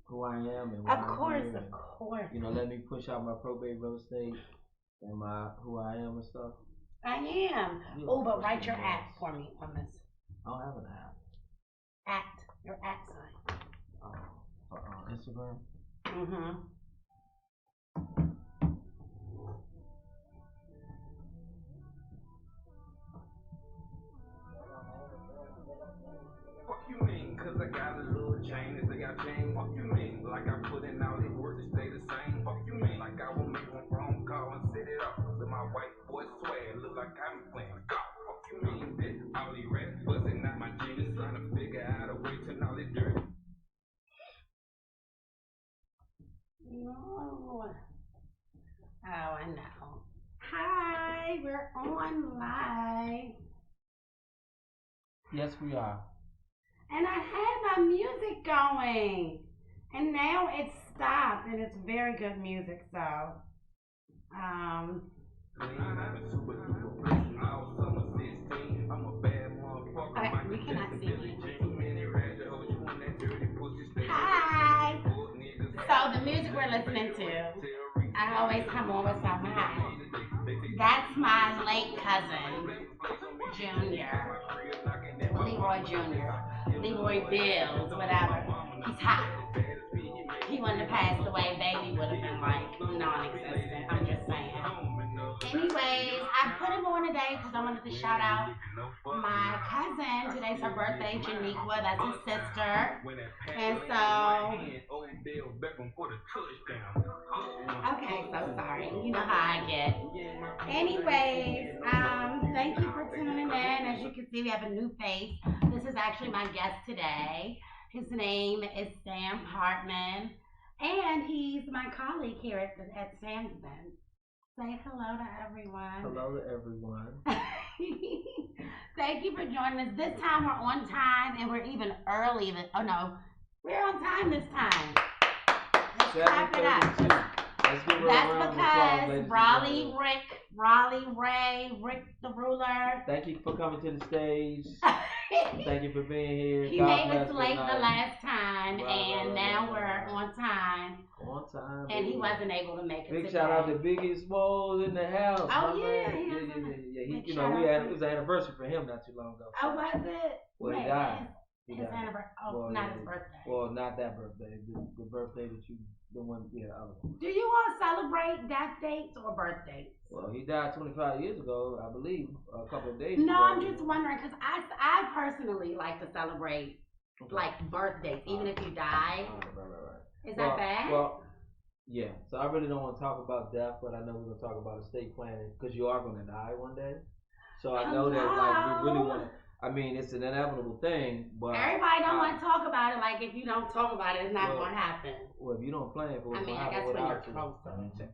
who I am and why I'm here, Of and course. let me push out my probate real estate and my who I am and stuff. I am. Yeah, Oh, but first write and your foremost. at for me on this. I don't have an app. At. Your at sign. Instagram. Mm-hmm. Fuck you mean? Cause I got a little chain and they got chain. Fuck you mean? Like I put in all this work to stay the same. Fuck you mean? Like I will make one phone call and set it up with my white boy swag. Look like I'm playing golf. Fuck you mean, bitch? All these rats busting out my jeans, trying to figure out a way to all this dirt. No. Oh, I know. Hi, we're on live. Yes, we are. And I had my music going. And now it's stopped and it's very good music, so um okay, you cannot see me. Hi. So the music we're listening to, I always come on with some hi. That's my late cousin, Junior. Leroy Junior. Leroy Bills, whatever. He's hot. He wouldn't have passed away, baby would have been like non-existent. I'm just saying. Anyways, I put him on today because I wanted to shout out my cousin. Today's her birthday, Janiqua. That's his sister. And so, okay, so sorry. You know how I get. Anyways, thank you for tuning in. As you can see, we have a new face. This is actually my guest today. His name is Sam Hartman, and he's my colleague here at Sandsman. Say hello to everyone. Hello to everyone. Thank you for joining us. This time we're on time, and we're even early. Oh no, we're on time this time. Let's clap it up. That's because Raleigh Ray, Rick the ruler. Thank you for coming to the stage. Thank you for being here. He God made us bless late good night. the last time, Right, and now we're on time. On time. And he wasn't able to make it Big today. shout out to Biggie Smalls in the house. Oh my yeah, man. yeah. He, it was an anniversary for him not too long ago. Oh, was it? Well, Wait, he died. His anniversary. Oh, well, not his birthday. Well, not that birthday. The birthday that you, the one, yeah, the other one. Do you all celebrate death dates or birthdays? Well, he died 25 years ago, I believe, a couple of days No, ago. I'm just wondering because I personally like to celebrate like birthdays, even if you die. Right. Is that bad? Well, yeah. So I really don't want to talk about death, but I know we're gonna talk about estate planning because you are gonna die one day. So I know that like we really want to. I mean, it's an inevitable thing, but everybody don't want to talk about it. Like if you don't talk about it, it's not going to happen. Well, if you don't plan for it, I mean, I guess when you're close.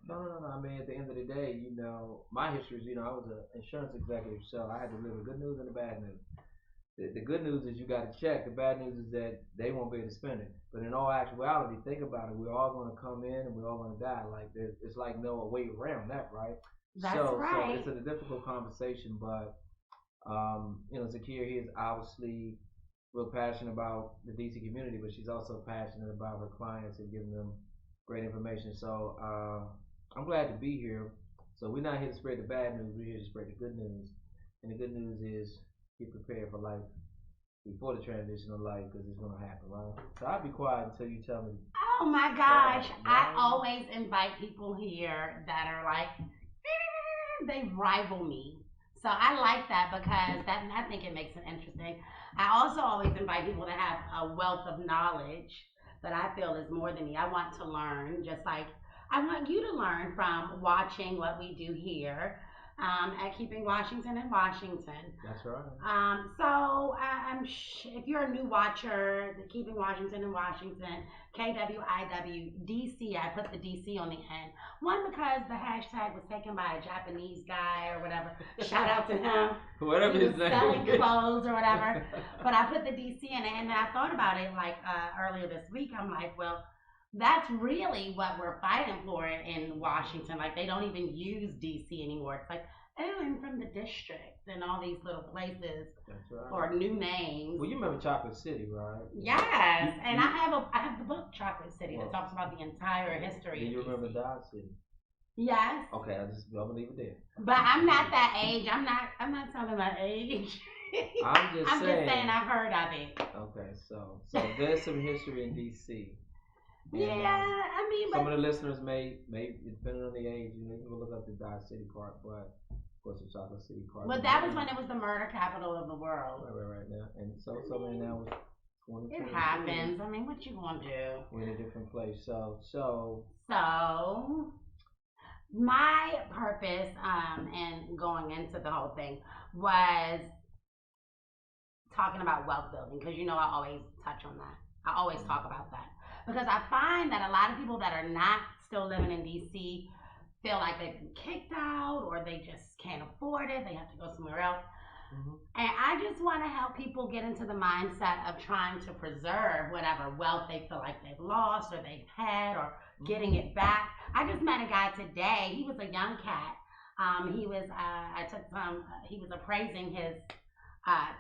No. I mean, at the end of the day, my history is, I was an insurance executive, so I had to live the good news and the bad news. The good news is you got to check. The bad news is that they won't be able to spend it. But in all actuality, think about it. We're all going to come in and we're all going to die. Like it's like no way around that, right? That's So right. it's a difficult conversation, but Zakia is obviously real passionate about the DC community, but she's also passionate about her clients and giving them great information. So I'm glad to be here. So we're not here to spread the bad news. We're here to spread the good news. And the good news is get prepared for life before the transition of life because it's going to happen, right? So I'll be quiet until you tell me. Oh my gosh. I always invite people here that are like, they rival me. So I like that because I think it makes it interesting. I also always invite people that have a wealth of knowledge that I feel is more than me. I want to learn, just like I want you to learn from watching what we do here at Keeping Washington in Washington. That's right. If you're a new watcher, the Keeping Washington in Washington, KWIWDC, I put the DC on the end. One, because the hashtag was taken by a Japanese guy or whatever. Shout out to him. Whatever his name selling clothes or whatever. But I put the DC in it, and I thought about it like earlier this week. I'm like, well, that's really what we're fighting for in Washington. Like they don't even use DC anymore. It's like And from the district and all these little places That's right. or new names. Well, you remember Chocolate City, right? Yes, and I have the book Chocolate City that Well, talks about the entire history do of you remember DC. Dodge City? Yes, Okay, I'm gonna leave it there. but I'm not that age. I'm not telling my age. I'm just I'm saying. just saying I heard of it. Okay, so there's some history in DC. And, Yeah, I mean, some but of the listeners may depending on the age, you can go look up the Dodge City part, but of course the Chocolate City part. but that was when it was the murder capital of the world. Right now, and so many now was 2022. It happens. I mean, what you gonna do? We're in a different place. So my purpose and going into the whole thing was talking about wealth building because I always touch on that. I always talk about that because I find that a lot of people that are not still living in DC feel like they've been kicked out or they just can't afford it. They have to go somewhere else. Mm-hmm. And I just want to help people get into the mindset of trying to preserve whatever wealth they feel like they've lost or they've had or getting it back. I just met a guy today. He was a young cat. He was he was appraising his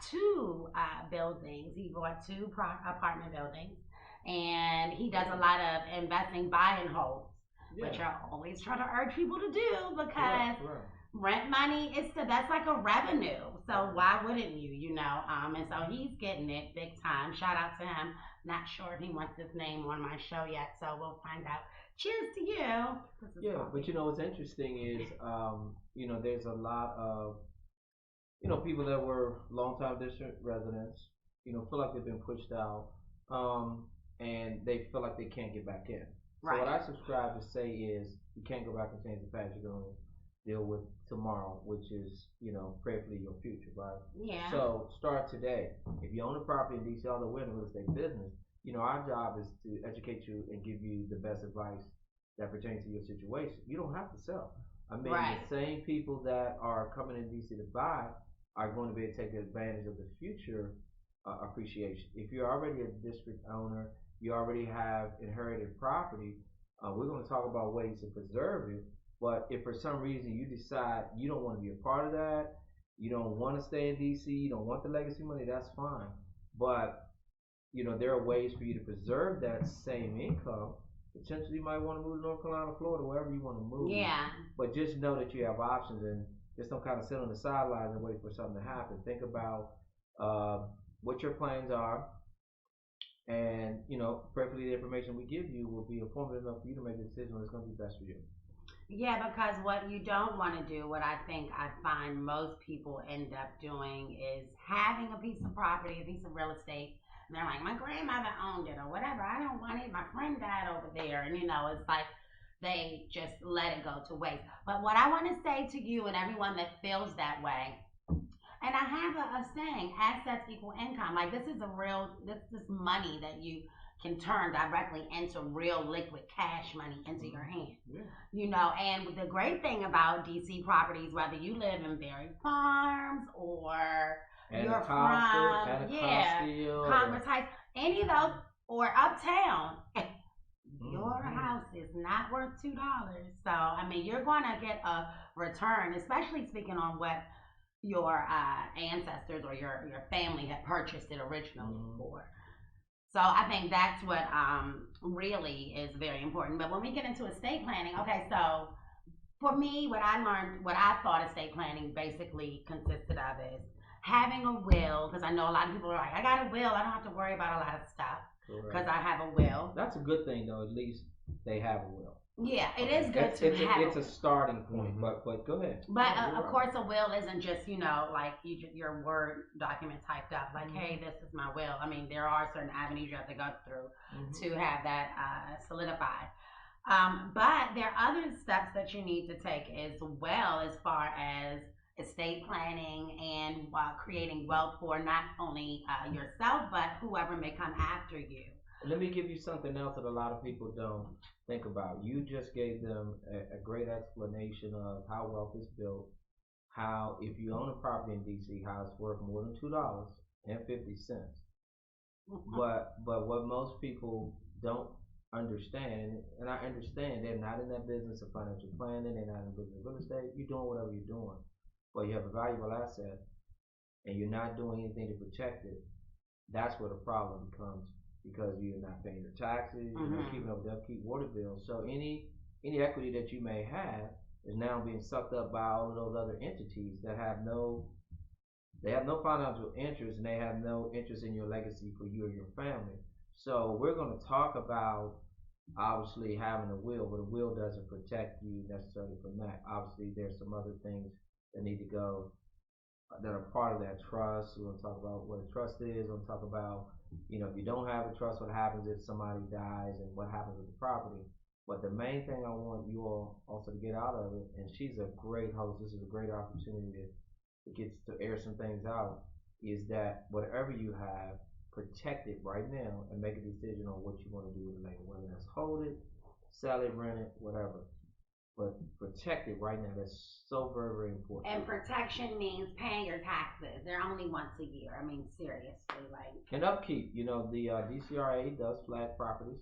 two buildings. He bought two apartment buildings, and he does a lot of investing, buy and hold, which I always try to urge people to do because rent money that's like a revenue. So why wouldn't you? And so he's getting it big time. Shout out to him. Not sure if he wants his name on my show yet, so we'll find out. Cheers to you. Yeah, but what's interesting is, there's a lot of people that were longtime district residents, feel like they've been pushed out, and they feel like they can't get back in. So what I subscribe to say is, you can't go back and change the past. You're going to deal with tomorrow, which is, prayerfully your future, right? Yeah. So start today. If you own a property in DC, although we're in the real estate business, our job is to educate you and give you the best advice that pertains to your situation. You don't have to sell. I mean, the same people that are coming in DC to buy are going to be able to take advantage of the future appreciation. If you're already a district owner, you already have inherited property, we're going to talk about ways to preserve it. But if for some reason you decide you don't want to be a part of that, you don't want to stay in DC, you don't want the legacy money, that's fine. But, there are ways for you to preserve that same income. Potentially you might want to move to North Carolina, Florida, wherever you want to move. Yeah. But just know that you have options and just don't kind of sit on the sidelines and wait for something to happen. Think about what your plans are, and preferably the information we give you will be informative enough for you to make a decision that's going to be best for you. Yeah, because what you don't want to do, what I think I find most people end up doing is having a piece of property, a piece of real estate, and they're like, my grandmother owned it or whatever. I don't want it. My friend died over there. And, it's like they just let it go to waste. But what I want to say to you and everyone that feels that way, and I have a saying, assets equal income. Like this is money that you can turn directly into real liquid cash money into your hand. Yeah. And the great thing about DC properties, whether you live in Berry Farms or you're from Congress Heights, any of those, or Uptown, your house is not worth $2. So I mean, you're going to get a return, especially speaking on what your ancestors or your family had purchased it originally for. So I think that's what really is very important. But when we get into estate planning, okay, so for me, what I thought estate planning basically consisted of is having a will, because I know a lot of people are like, I got a will, I don't have to worry about a lot of stuff because I have a will. That's a good thing, though. At least they have a will. Yeah, it is good to have. It's a starting point, but go ahead. But of course, a will isn't just like your Word document typed up. Like, hey, this is my will. I mean, there are certain avenues you have to go through to have that solidified. But there are other steps that you need to take as well, as far as estate planning and creating wealth for not only yourself but whoever may come after you. Let me give you something else that a lot of people don't think about. You just gave them a great explanation of how wealth is built, how if you own a property in DC, how it's worth more than $2.50. But what most people don't understand, and I understand, they're not in that business of financial planning, they're not in the business of real estate, you're doing whatever you're doing. but you have a valuable asset and you're not doing anything to protect it, that's where the problem becomes because you're not paying your taxes, you're not keeping up with the upkeep, water bills. So any equity that you may have is now being sucked up by all of those other entities that have no financial interest and they have no interest in your legacy for you or your family. So we're going to talk about obviously having a will, but a will doesn't protect you necessarily from that. Obviously, there's some other things that need to go that are part of that trust. We're going to talk about what a trust is. We're going to talk about, if you don't have a trust, what happens if somebody dies and what happens with the property. But the main thing I want you all also to get out of it, and she's a great host, this is a great opportunity to get to air some things out, is that whatever you have, protect it right now and make a decision on what you want to do with it later, whether that's hold it, sell it, rent it, whatever. But protect it right now. That's so very, very important. And protection means paying your taxes. They're only once a year. I mean, seriously, like. And upkeep. The DCRA does flag properties.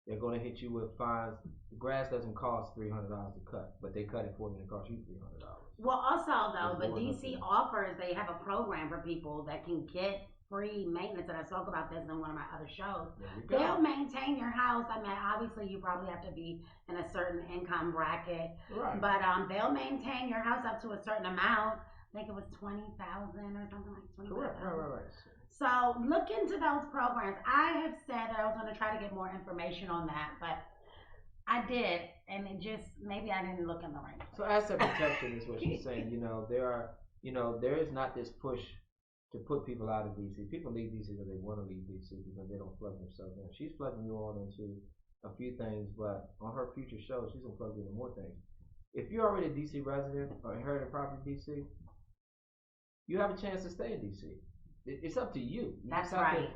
They're going to hit you with fines. The grass doesn't cost $300 to cut, but they cut it for you and it costs you $300. Well, also though, the DC offers, they have a program for people that can get free maintenance, and I spoke about this in one of my other shows. They'll maintain your house. I mean, obviously you probably have to be in a certain income bracket, right? But they'll maintain your house up to a certain amount. I think it was 20,000 or something like 20,000. Right. So look into those programs. I have said that I was going to try to get more information on that, but I did, and it just maybe I didn't look in the right place. So asset protection is what she's saying. There is not this push to put people out of DC. People leave DC because they want to leave DC because they don't plug themselves in. She's plugging you all into a few things, but on her future show, she's gonna plug you into more things. If you're already a DC resident or inherited property in DC, you have a chance to stay in DC. It's up to you. That's right.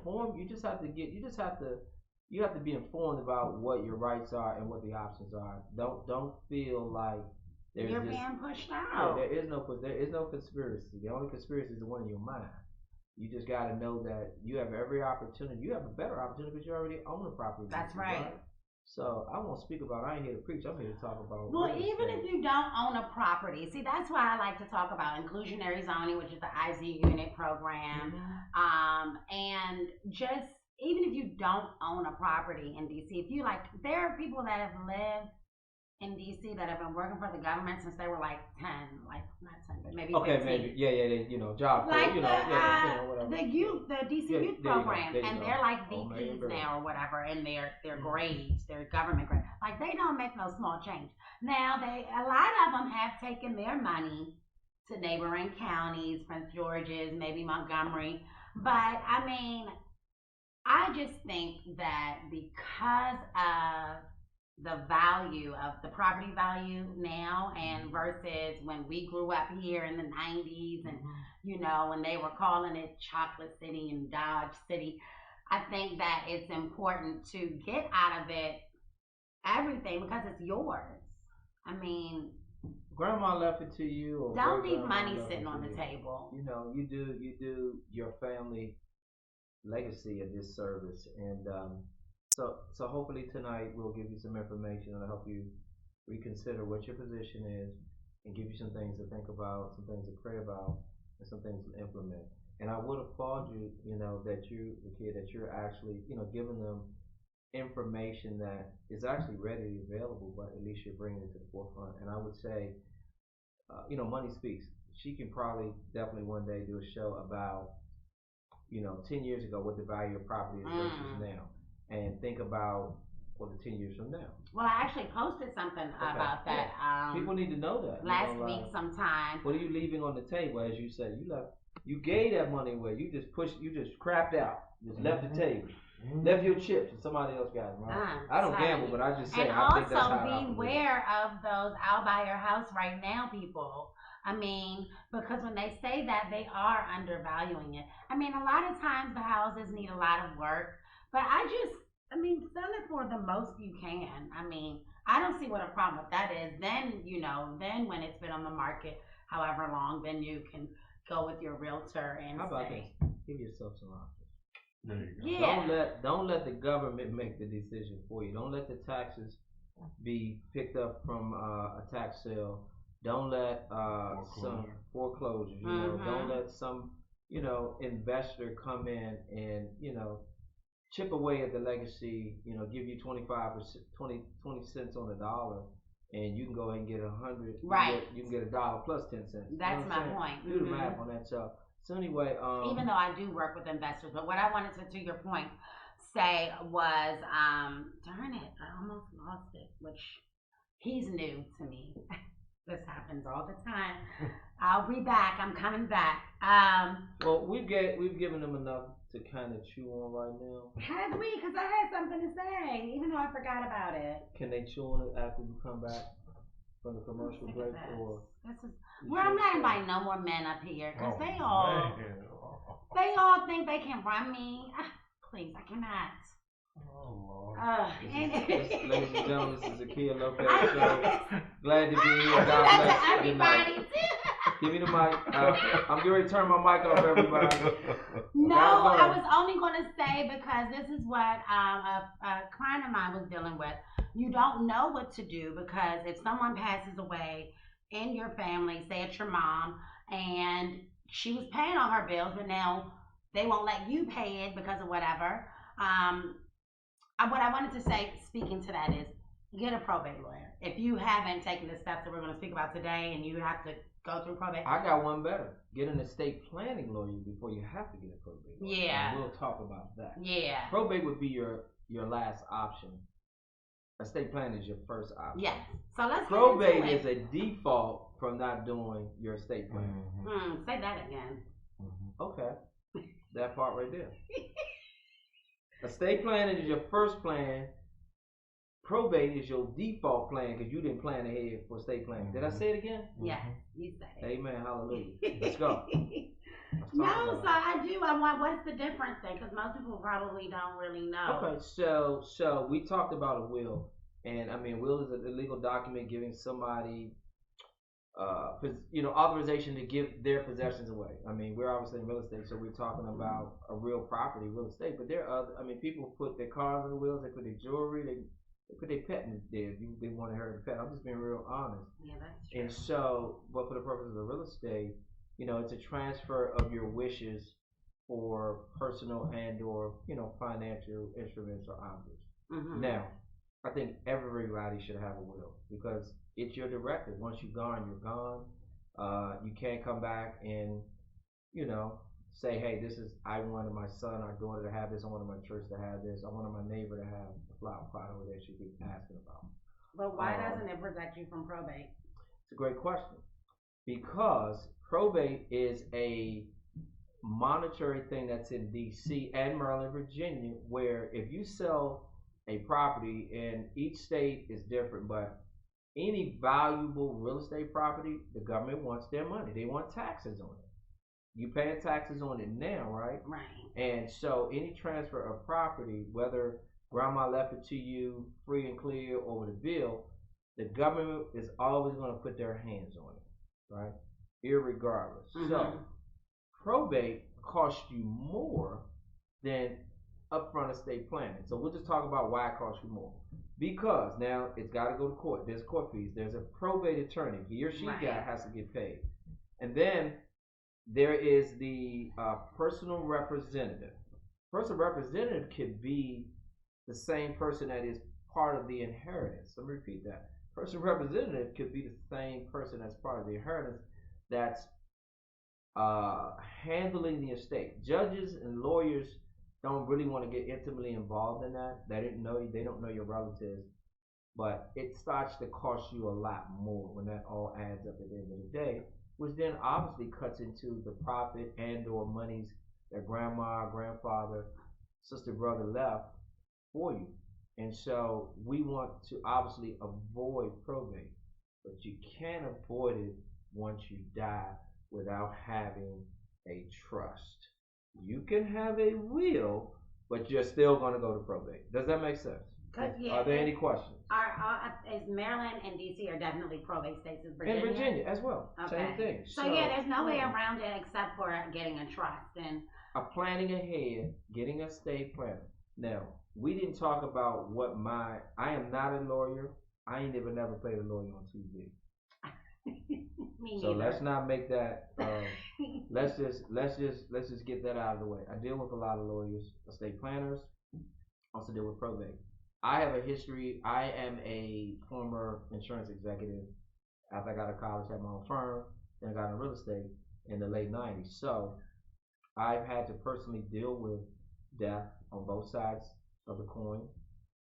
You have to be informed about what your rights are and what the options are. Don't feel like you're being pushed out. Yeah, there is no conspiracy. The only conspiracy is the one in your mind. You just got to know that you have every opportunity. You have a better opportunity because you already own a property. That's right. So I won't speak about. I ain't here to preach. I'm here to talk about. Well, even if you don't own a property, see, that's why I like to talk about inclusionary zoning, which is the IZ unit program, and just even if you don't own a property in DC, if you there are people that have lived in DC that have been working for the government since they were like 10, like not 10, but maybe 15. Maybe, job like whatever. The DC youth program, and they're like VPs now or whatever, and their grades, their government grades, like they don't make no small change. Now a lot of them have taken their money to neighboring counties, Prince George's, maybe Montgomery, but I mean, I just think that because of the value of the property value now and versus when we grew up here in the 90s and when they were calling it Chocolate City and Dodge City, I think that it's important to get out of it everything because it's yours. I mean, grandma left it to you, or don't leave money sitting on the table. You do your family legacy a disservice, and So hopefully tonight we'll give you some information that'll help you reconsider what your position is and give you some things to think about, some things to pray about, and some things to implement. And I would applaud you, that you're actually, giving them information that is actually readily available, but at least you're bringing it to the forefront. And I would say, money speaks. She can probably definitely one day do a show about, 10 years ago what the value of property is versus now. And think about the 10 years from now. Well, I actually posted something about that. Yeah. People need to know that. Last week sometime. What are you leaving on the table? As you said, you gave that money away. You just crapped out. Just left the table. Left your chips and somebody else got them, right? I don't gamble, but I just say, and I think that's how also beware of those I'll buy your house right now people. I mean, because when they say that, they are undervaluing it. I mean, a lot of times the houses need a lot of work. But sell it for the most you can. I mean, I don't see what a problem with that is. Then, then when it's been on the market however long, then you can go with your realtor and how about this? Give yourself some options. There you go. Yeah. Don't let the government make the decision for you. Don't let the taxes be picked up from a tax sale Don't let some foreclosures, don't let some, investor come in and, chip away at the legacy, give you 25%, 20 cents on the dollar, and you can go ahead and get 100. Right. You can get a dollar plus 10 cents. That's my point. Do the math on that. So anyway, even though I do work with investors, but what I wanted to your point, say was, darn it, I almost lost it. Which he's new to me. This happens all the time. I'll be back. I'm coming back. Well, we've given them enough to kind of chew on right now. Have we? Because I had something to say, even though I forgot about it. Can they chew on it after you come back from the commercial break, or? Well, I'm not inviting no more men up here because they all think they can run me. Please, I cannot. Oh, Lord. Ladies and gentlemen, this is Zakia Lopez Show. Glad to be here. God bless. Everybody. Give me the mic. I'm getting ready to turn my mic off, everybody. No, I was only going to say, because this is what a client of mine was dealing with. You don't know what to do, because if someone passes away in your family, say it's your mom, and she was paying all her bills, but now they won't let you pay it because of whatever. What I wanted to say, speaking to that, is get a probate lawyer. If you haven't taken the steps that we're going to speak about today, and you have to go through probate. I got one better. Get an estate planning lawyer before you have to get a probate lawyer. Yeah. And we'll talk about that. Yeah. Probate would be your last option. Estate planning is your first option. Yes. So let's probate get into is a default from not doing your estate planning. Say that again. Okay. That part right there. Estate planning is your first plan. Probate is your default plan because you didn't plan ahead for estate planning. Did I say it again? Yes, you said it. Amen. Hallelujah. Let's go. No, so I do. I want. What's the difference then? Because most people probably don't really know. Okay, so we talked about a will, and I mean, will is a legal document giving somebody, authorization to give their possessions away. I mean, we're obviously in real estate, so we're talking about a real property, real estate. But there are other. I mean, people put their cars in the wills. They put their jewelry. They put their pet in there. They want to hurt the pet. I'm just being real honest. Yeah, that's true. And so, but for the purposes of real estate, it's a transfer of your wishes for personal and or financial instruments or objects. Now, I think everybody should have a will because it's your directive. Once you're gone, you're gone. You can't come back and say, hey, I wanted my son or daughter to have this. I wanted my church to have this. I wanted my neighbor to have a flower pot over there she keeps asking about. But why doesn't it protect you from probate? It's a great question. Because probate is a monetary thing that's in D.C. and Maryland, Virginia, where if you sell a property, and each state is different, but any valuable real estate property, the government wants their money. They want taxes on it. You paying taxes on it now, right? Right. And so any transfer of property, whether grandma left it to you free and clear over the bill, the government is always going to put their hands on it, right? Irregardless. So probate costs you more than upfront estate planning. So we'll just talk about why it costs you more. Because now it's got to go to court. There's court fees. There's a probate attorney. He or she has to get paid. And then there is the personal representative. Personal representative could be the same person that is part of the inheritance. Let me repeat that. Personal representative could be the same person that's part of the inheritance that's handling the estate. Judges and lawyers don't really want to get intimately involved in that. They don't know your relatives, but it starts to cost you a lot more when that all adds up at the end of the day, which then obviously cuts into the profit and or monies that grandma, grandfather, sister, brother left for you. And so we want to obviously avoid probate, but you can't avoid it once you die without having a trust. You can have a will, but you're still going to go to probate. Does that make sense? Are there any questions? Maryland and DC are definitely probate states. Is Virginia? And Virginia as well. Okay. Same thing. So yeah, there's no way around it except for getting a trust and planning ahead, getting a estate plan. Now, we didn't talk about I am not a lawyer. I ain't never played a lawyer on TV. Me So neither. let's not make that. Let's just get that out of the way. I deal with a lot of lawyers, estate planners. Also deal with probate. I have a history. I am a former insurance executive. After I got out of college, had my own firm. Then I got into real estate in the late '90s. So I've had to personally deal with death on both sides of the coin.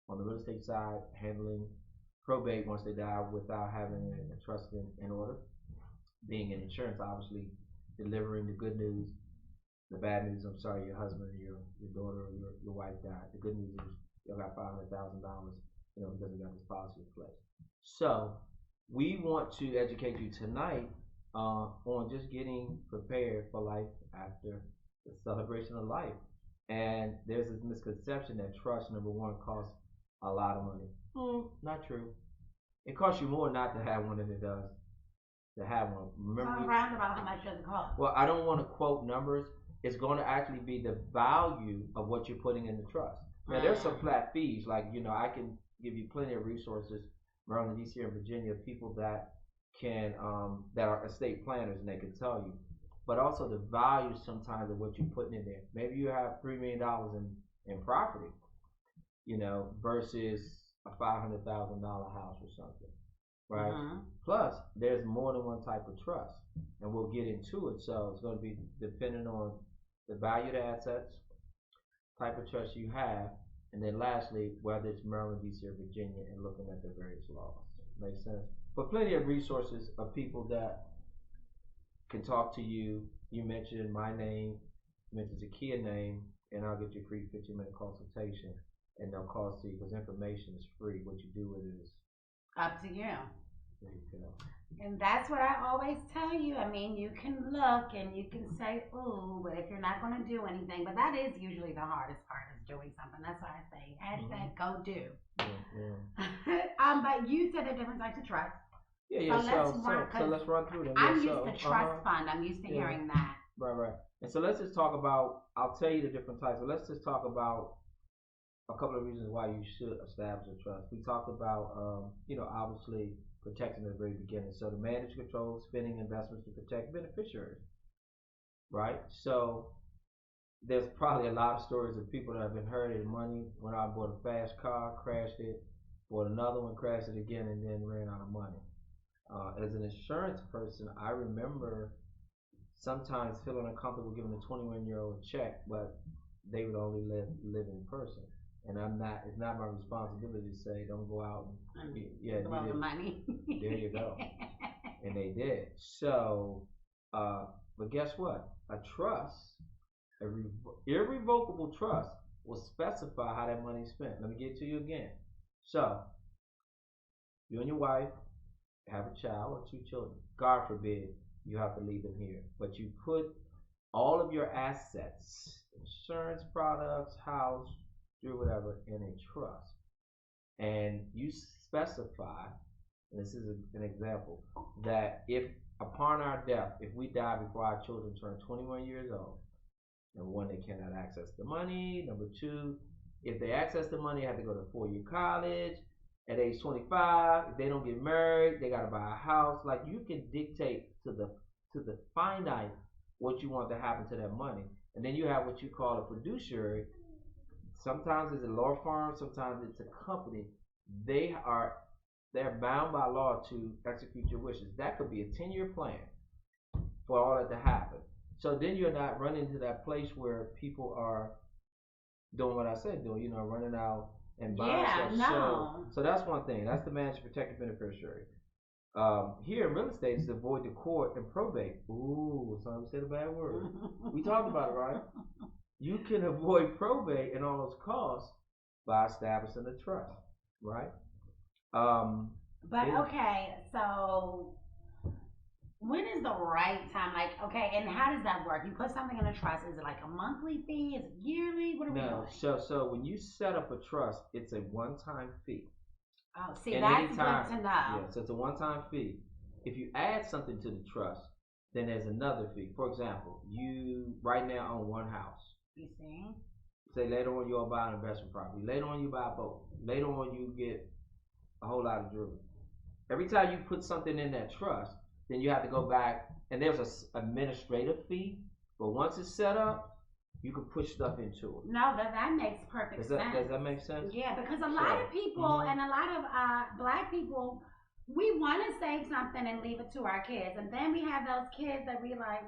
On the real estate side, handling probate once they die without having a trust in order. Being in insurance, obviously, delivering the good news. The bad news, I'm sorry, your husband or your daughter or your wife died. The good news is you got $500,000, because we got this policy in place. So we want to educate you tonight on just getting prepared for life after the celebration of life. And there's this misconception that trust, number one, costs a lot of money. Not true. It costs you more not to have one than it does to have one. Remember, so around about how much does it cost? well, I don't want to quote numbers. It's going to actually be the value of what you're putting in the trust. Now, there's some flat fees. Like, I can give you plenty of resources, Maryland, DC, and Virginia, people that that are estate planners, and they can tell you. But also the value sometimes of what you're putting in there. Maybe you have $3 million in property, versus a $500,000 house or something, right? Plus, there's more than one type of trust, and we'll get into it. So it's going to be dependent on the value of the assets, type of trust you have, and then lastly, whether it's Maryland, DC, or Virginia, and looking at the various laws. Make sense? But plenty of resources of people that can talk to you. You mentioned my name, you mentioned Zakia's name, and I'll get you a free 15-minute consultation. And they'll cost you because information is free. What you do with it is up to you. There you go. And that's what I always tell you. I mean, you can look and you can say, ooh, but if you're not going to do anything, but that is usually the hardest part is doing something. That's why I say, hashtag go do. Yeah. But you said there are different types of trust. Yeah. So let's run through them. I'm used to trust fund. I'm used to hearing that. Right. And so let's just talk about, I'll tell you the different types, but let's just talk about a couple of reasons why you should establish a trust. We talked about, obviously protecting at the very beginning. So to manage, control, spending investments to protect beneficiaries, right? So there's probably a lot of stories of people that have been hurting money. Went out and bought a fast car, crashed it, bought another one, crashed it again, and then ran out of money. As an insurance person, I remember sometimes feeling uncomfortable giving a 21-year-old a check, but they would only live in person. And it's not my responsibility to say, don't go out and blow the money. There you go. And they did. So, but guess what? A trust, irrevocable trust, will specify how that money is spent. Let me get to you again. So, you and your wife have a child or 2 children. God forbid you have to leave them here. But you put all of your assets, insurance products, house, whatever, in a trust, and you specify, and this is an example, that if upon our death, if we die before our children turn 21 years old, number one, they cannot access the money. Number two, if they access the money, they have to go to 4-year college. At age 25, if they don't get married, they got to buy a house. Like, you can dictate to the finite what you want to happen to that money, and then you have what you call a fiduciary. Sometimes it's a law firm, sometimes it's a company. They're bound by law to execute your wishes. That could be a 10-year plan for all that to happen. So then you're not running to that place where people are doing what I said, running out and buying stuff. No. So that's one thing. That's the managed protected beneficiary. Here in real estate, it's avoid the court and probate. Ooh, somebody said a bad word. We talked about it, right? You can avoid probate and all those costs by establishing a trust, right? Okay, so when is the right time? Like, okay, and how does that work? You put something in a trust. Is it like a monthly fee? Is it yearly? What are we doing? So when you set up a trust, it's a one-time fee. Oh, see, and that's good to know. Yeah, so it's a one-time fee. If you add something to the trust, then there's another fee. For example, you right now own one house. You see? Say later on you'll buy an investment property. Later on you buy a boat. Later on you get a whole lot of jewelry. Every time you put something in that trust, then you have to go back, and there's a administrative fee. But once it's set up, you can push stuff into it. No, that makes perfect Does sense. that make sense? Yeah, because a lot of people and a lot of black people, we want to save something and leave it to our kids, and then we have those kids that we like,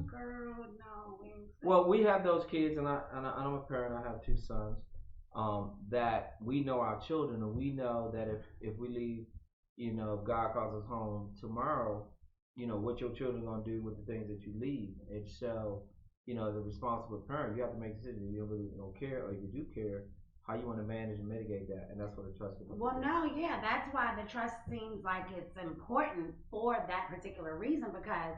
girl, no. Well, we have those kids, and I'm a parent. I have 2 sons. That we know our children, and we know that if we leave, if God calls us home tomorrow, what your children gonna do with the things that you leave. And so, as a responsible parent, you have to make decisions. You really don't care, or you do care, how you want to manage and mitigate that, and that's what the trust is. Well, no, yeah, that's why the trust seems like it's important for that particular reason, because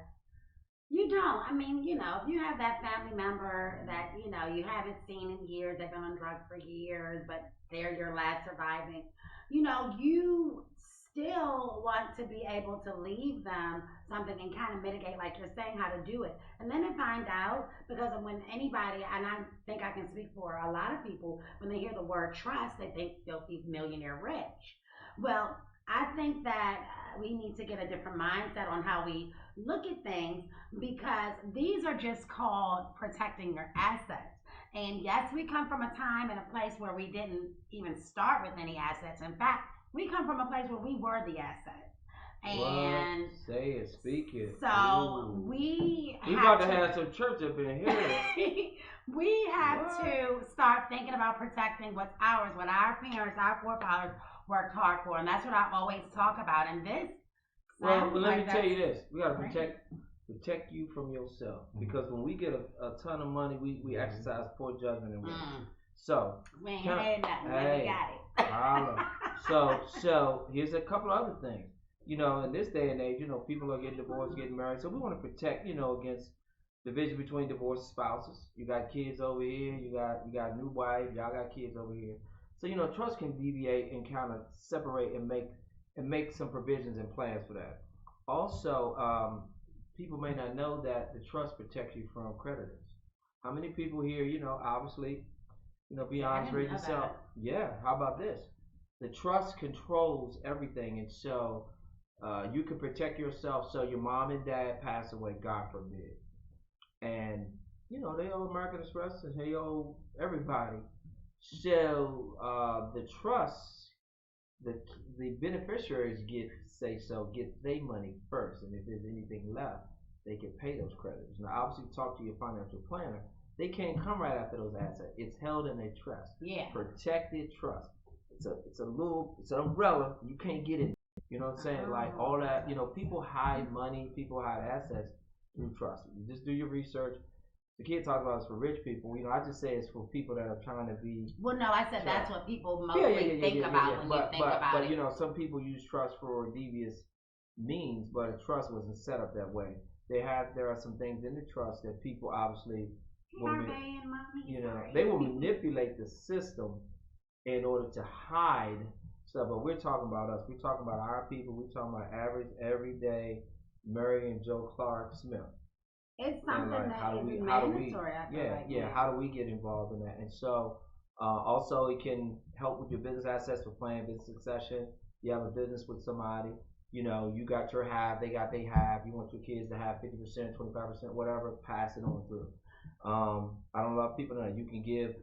you don't. I mean, if you have that family member that, you haven't seen in years, they've been on drugs for years, but they're your last surviving, you still want to be able to leave them something and kind of mitigate, like you're saying, how to do it. And then to find out, because when anybody, and I think I can speak for a lot of people, when they hear the word trust, they think filthy millionaire rich. Well, I think that we need to get a different mindset on how we look at things, because these are just called protecting your assets. And yes, we come from a time and a place where we didn't even start with any assets. In fact, we come from a place where we were the asset. And what? Say it, speak it. So we about to have some church up in here. We have to start thinking about protecting what's ours, what our parents, our forefathers worked hard for, and that's what I always talk about. And this, well, let me tell you this: we got to protect you from yourself, because when we get a ton of money, we exercise poor judgment and wisdom. So we ain't had nothing, we got it. So here's a couple other things. In this day and age, people are getting divorced, getting married, so we want to protect, against division between divorced spouses. You got kids over here, you got a new wife, y'all got kids over here. So trust can deviate and kind of separate and make some provisions and plans for that. Also, people may not know that the trust protects you from creditors. How many people here, obviously, be honest with yourself. Yeah, how about this? The trust controls everything, and so you can protect yourself. So your mom and dad pass away, God forbid, and they owe American Express and they owe everybody. So the trust, the beneficiaries get their money first, and if there's anything left, they can pay those creditors. Now, obviously, talk to your financial planner. They can't come right after those assets. It's held in a trust. Yeah. Protected trust. It's an umbrella. You can't get in. You know what I'm saying? Like all that. People hide money. People hide assets through trust. You just do your research. The kid talks about it's for rich people. I just say it's for people that are trying to be. Well, no, I said that's what people mostly think about when you think about it. But some people use trust for devious means, but a trust wasn't set up that way. There are some things in the trust that people obviously they will manipulate the system in order to hide stuff. But we're talking about us. We're talking about our people. We're talking about average, everyday Mary and Joe Clark Smith. It's something that is mandatory. How do we get involved in that? And so, also it can help with your business assets for planning business succession. You have a business with somebody. You got your half, they got their half. You want your kids to have 50%, 25%, whatever. Pass it on through. I don't know if people know you can give.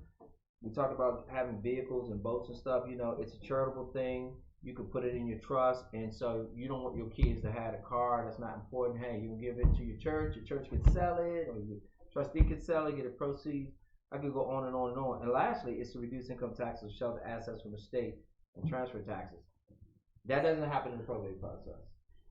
We talked about having vehicles and boats and stuff. It's a charitable thing. You can put it in your trust, and so you don't want your kids to have a car. That's not important. Hey, you can give it to your church. Your church can sell it, or your trustee can sell it, get it proceeds. I could go on and on and on. And lastly, it's to reduce income taxes, shelter assets from the state, and transfer taxes. That doesn't happen in the probate process.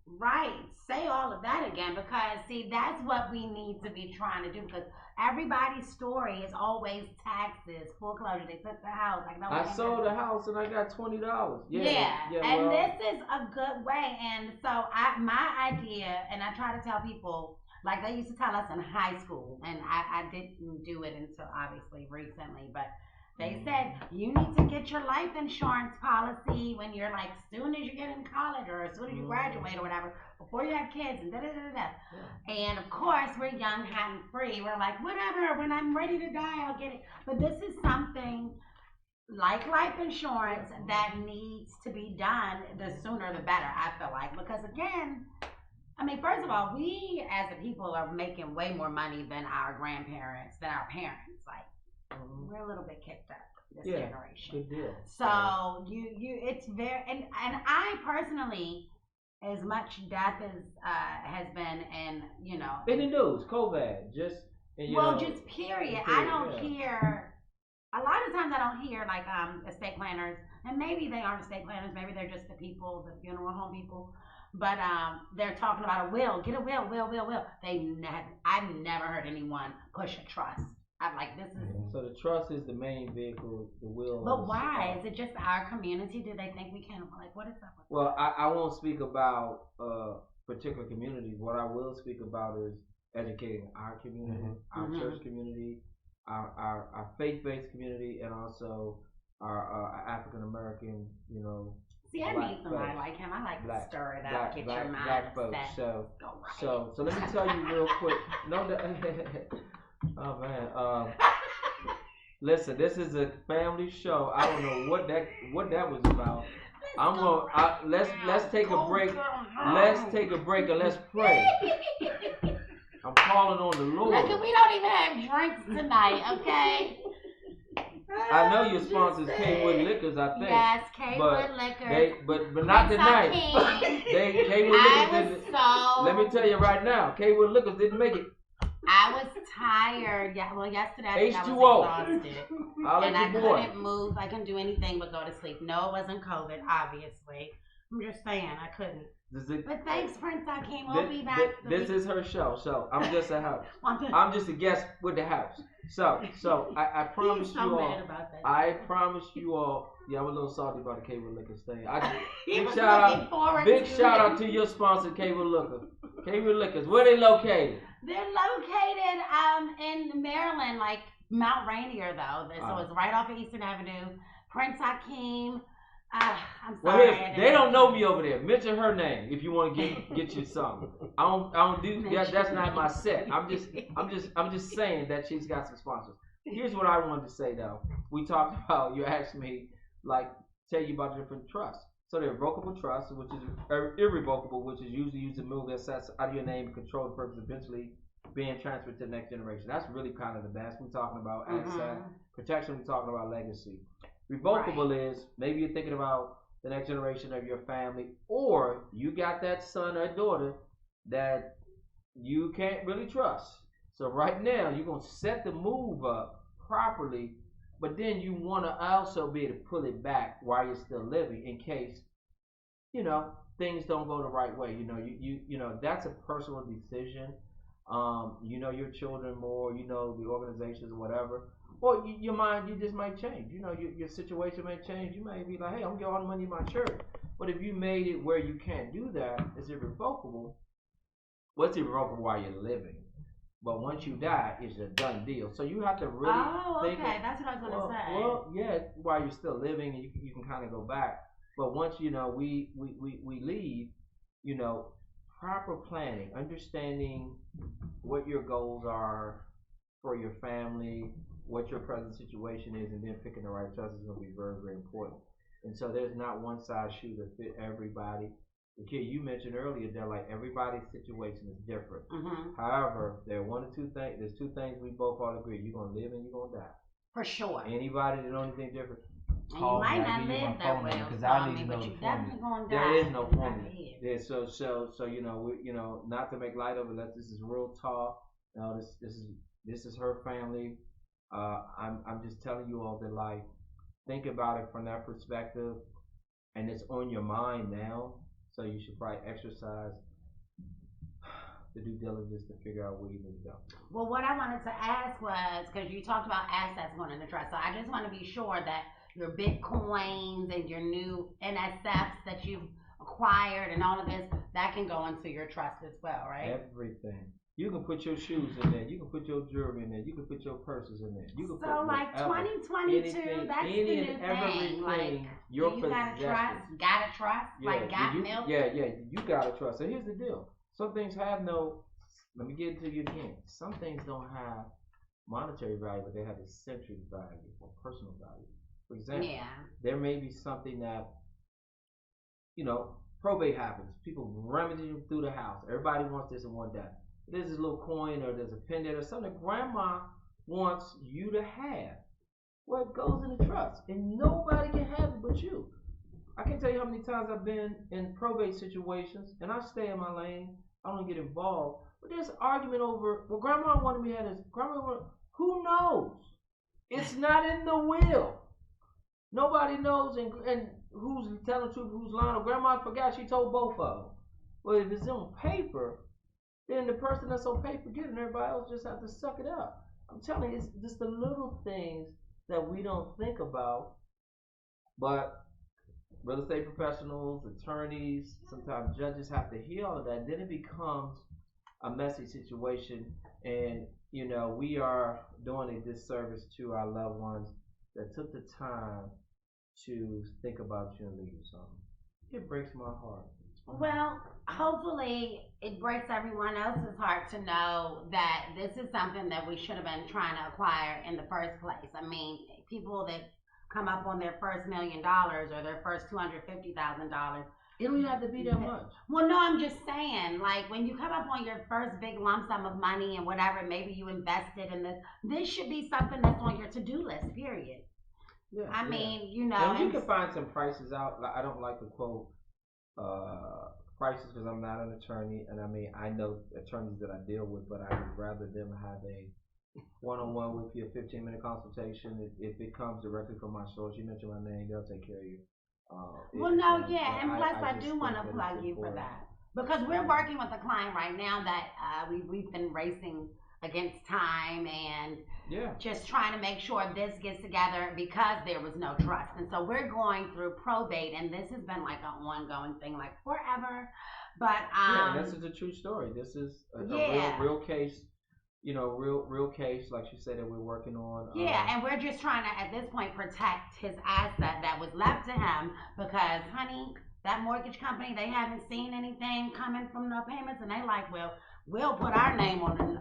Right. Say all of that again, because see, that's what we need to be trying to do, because everybody's story is always taxes, foreclosure. They took the house. I sold the house and I got $20. Yeah. And this is a good way. And so my idea, and I try to tell people, like they used to tell us in high school, and I didn't do it until obviously recently, but they said you need to get your life insurance policy when you're like soon as you get in college or as soon as you graduate or whatever, before you have kids and da-da-da-da. And of course, we're young, hot, and free. We're like, whatever, when I'm ready to die, I'll get it. But this is something like life insurance that needs to be done the sooner the better, I feel like. Because again, I mean, first of all, we as a people are making way more money than our grandparents, than our parents. Like, we're a little bit kicked up this generation. Good deal. So it's very, and I personally, as much death as has been, and in the news, COVID, just just period. I don't hear. A lot of times I don't hear like estate planners, and maybe they aren't estate planners, maybe they're just the people, the funeral home people. But they're talking about a will, get a will. I've never heard anyone push a trust. I'm like, this is. So the trust is the main vehicle, the will. But why? Is it just our community? Do they think we can? Like, what is up with Well, I won't speak about particular communities. What I will speak about is educating our community, our church community, our faith-based community, and also our African American, See, I need somebody like him. I like to stir it up, get your mind black folks. So let me tell you real quick. Oh man. Listen, this is a family show. I don't know what that was about. Let's take a break. Let's take a break and let's pray. I'm calling on the Lord. Look, we don't even have drinks tonight, okay? I know your sponsors, K-Wood Liquors, I think. Yes, K-Wood Liquors. But not tonight. K-Wood Liquors didn't. Let me tell you right now, K-Wood Liquors didn't make it. I was tired. Yeah, well, yesterday I was exhausted, and I couldn't move. I couldn't do anything but go to sleep. No, it wasn't COVID, obviously. I'm just saying I couldn't. But thanks, Prince. I came. We'll be back. This is her show, so I'm just a house. I'm just a guest with the house. So I promise you all. I promise you all. Yeah, I'm a little salty about the K-Wood Liquors thing. Big shout out to your sponsor, K-Wood Liquors. K-Wood Liquors. Where they located? They're located in Maryland, like Mount Rainier, though. So it's right off of Eastern Avenue. Prince Hakeem. I'm sorry. Well, they don't know me over there. Mention her name if you want to get you something. I don't do that. That's not my set. I'm just saying that she's got some sponsors. Here's what I wanted to say though. We talked about. You asked me tell you about different trusts. So the revocable trust, which is irrevocable, which is usually used to move assets out of your name, control the purpose, eventually being transferred to the next generation. That's really kind of the best. We're talking about asset protection. We're talking about legacy. Revocable is maybe you're thinking about the next generation of your family, or you got that son or daughter that you can't really trust. So right now you're gonna set the move up properly, but then you want to also be able to pull it back while you're still living in case things don't go the right way. You know that's a personal decision. Your children more, the organizations or whatever. Or your mind, you just might change. Your situation may change. You may be like, hey, I'm getting all the money in my church. But if you made it where you can't do that, it's irrevocable. Well, it's irrevocable while you're living. But once you die, it's a done deal. So you have to really think. Okay, that's what I was going to say. Well, yeah, while you're still living, you can kind of go back. But once, we leave, proper planning, understanding what your goals are for your family, what your present situation is, and then picking the right trust is going to be very, very important. And so there's not one size shoe that fit everybody. The kid you mentioned earlier, that like everybody's situation is different. However, there are one or two things. There's two things we both all agree: you're gonna live and you're gonna die. For sure. Anybody that know anything different? And you might not live that way, because I need to know but you the definitely gonna die. There is no formula. Yeah. So we not to make light of it. This is real talk. This is her family. I'm just telling you all that think about it from that perspective, and it's on your mind now. So you should probably exercise the due diligence to figure out where you need to go. Well, what I wanted to ask was, because you talked about assets going in the trust, so I just want to be sure that your Bitcoins and your new NSFs that you've acquired and all of this, that can go into your trust as well, right? Everything. You can put your shoes in there. You can put your jewelry in there. You can put your purses in there. You can put 2022, that's the new thing. You gotta trust. Gotta trust. Milk. Yeah. You gotta trust. So here's the deal. Some things have no. Let me get it to you again. Some things don't have monetary value, but they have a century value or personal value. For example, there may be something that, probate happens. People rummaging through the house. Everybody wants this and want that. There's this little coin or there's a pendant or something that grandma wants you to have. Well, it goes in the trust, and nobody can have it but you. I can't tell you how many times I've been in probate situations, and I stay in my lane. I don't get involved. But there's argument over, well, grandma wanted me to have this. Who knows? It's not in the will. Nobody knows, and who's telling the truth, who's lying. Or grandma forgot she told both of them. Well, if it's on paper, then the person that's on paper get it, and everybody else just have to suck it up. I'm telling you, it's just the little things that we don't think about. But real estate professionals, attorneys, sometimes judges have to hear all of that. And then it becomes a messy situation, and we are doing a disservice to our loved ones that took the time to think about you and leave you something. It breaks my heart. Well, hopefully it breaks everyone else's heart to know that this is something that we should have been trying to acquire in the first place. I mean, people that come up on their first $1 million or their first $250,000. It don't even have to be that much. Well, no, I'm just saying, like, when you come up on your first big lump sum of money and whatever, maybe you invested in this should be something that's on your to-do list, period. Yeah, I mean, And you can find some prices out. I don't like to quote prices because I'm not an attorney, and I mean, I know attorneys that I deal with, but I would rather them have a one-on-one with you, a 15-minute consultation. If it comes directly from my source, you mentioned my name, they'll take care of you. And plus I do want to plug you for that because we're working with a client right now that we've been racing against time and just trying to make sure this gets together because there was no trust, and so we're going through probate, and this has been like an ongoing thing, like forever. But this is a true story. This is a real case. Real case, like you said, that we're working on. And we're just trying to, at this point, protect his asset that was left to him because, honey, that mortgage company, they haven't seen anything coming from no payments, and they like, well, we'll put our name on the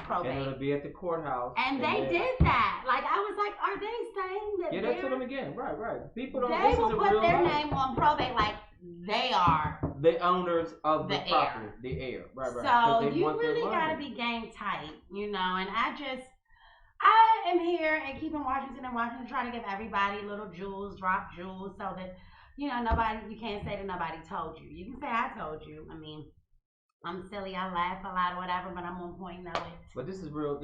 probate. And it'll be at the courthouse. And they did that. Like, I was like, are they saying that that's to them again. Right. People don't. They will put their name on probate like they are the owners of the property, the heir. Right. So you really gotta be game tight, and I am here and keeping Washington, trying to give everybody little jewels, drop jewels, so that you can't say that nobody told you. You can say I told you. I mean, I'm silly, I laugh a lot or whatever, but I'm on point of it. But this is real life,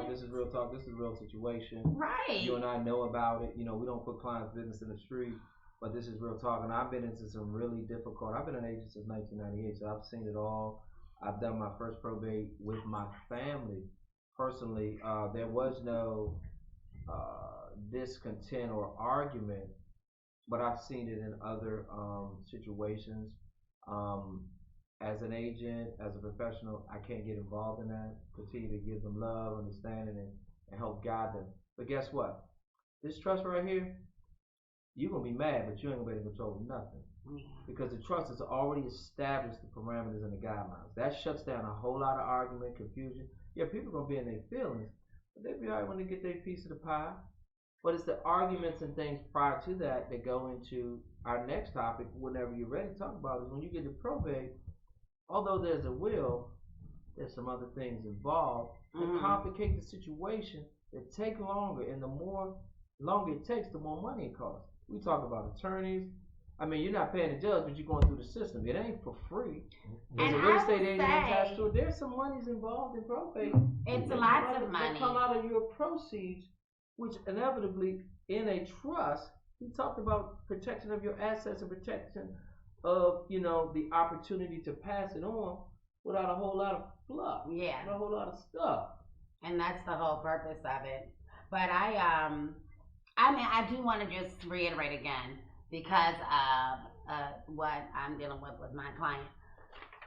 this is real talk, this is real situation. Right. You and I know about it. We don't put clients' business in the street. But this is real talk, and I've been into some really difficult. I've been an agent since 1998, so I've seen it all. I've done my first probate with my family personally. There was no discontent or argument, but I've seen it in other situations. As an agent, as a professional, I can't get involved in that. Continue to give them love, understanding, and help guide them. But guess what? This trust right here, you're going to be mad, but you ain't going to be able to control nothing. Because the trust has already established the parameters and the guidelines. That shuts down a whole lot of argument, confusion. Yeah, people are going to be in their feelings, but they'll be all right when they get their piece of the pie. But it's the arguments and things prior to that that go into our next topic, whenever you're ready to talk about it. When you get to probate, although there's a will, there's some other things involved that complicate the situation, that take longer, and the longer it takes, the more money it costs. We talk about attorneys. I mean, you're not paying the judge, but you're going through the system. It ain't for free. There's a real estate agent attached to it. There's some monies involved in probate. It's lots of money. That come out of your proceeds, which inevitably, in a trust, we talked about protection of your assets and protection of, the opportunity to pass it on without a whole lot of fluff. Yeah. Without a whole lot of stuff. And that's the whole purpose of it. But I do want to just reiterate again because what I'm dealing with my client.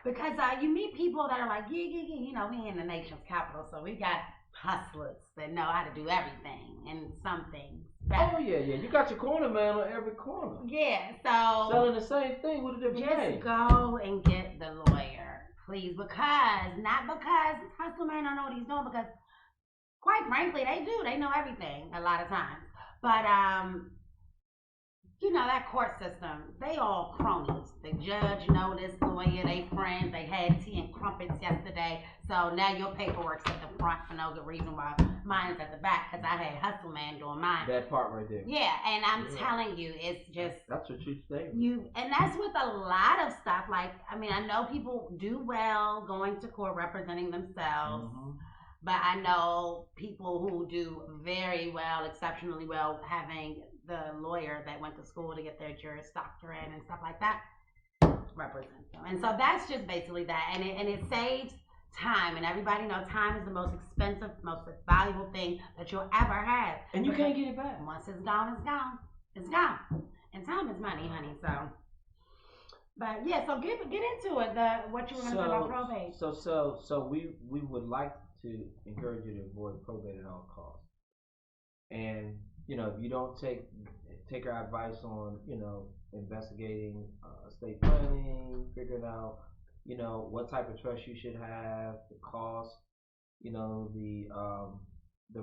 Because you meet people that are like, we in the nation's capital, so we got hustlers that know how to do everything and some things better. Oh, yeah. You got your corner man on every corner. Yeah, so. Selling the same thing with a different name. Just go and get the lawyer, please. Not because hustler man don't know what he's doing, because quite frankly, they do. They know everything a lot of times. But, that court system, they all cronies. judge know this lawyer, they friends, they had tea and crumpets yesterday. So now your paperwork's at the front for no good reason while mine's at the back because I had Hustle Man doing mine. That part right there. Yeah, and I'm telling you, it's just that's a true statement. And that's with a lot of stuff. Like, I mean, I know people do well going to court representing themselves. Mm-hmm. But I know people who do very well, exceptionally well, having the lawyer that went to school to get their Juris Doctorate and stuff like that represent them. And so that's just basically that. And it saves time. And everybody knows time is the most expensive, most valuable thing that you'll ever have. And you can't get it back. Once it's gone, it's gone. It's gone. And time is money, honey. So, but yeah, so get into it. What you were going to say about probate. So we would like to encourage you to avoid probate at all costs. And if you don't take our advice on investigating estate planning, figuring out what type of trust you should have, the cost, the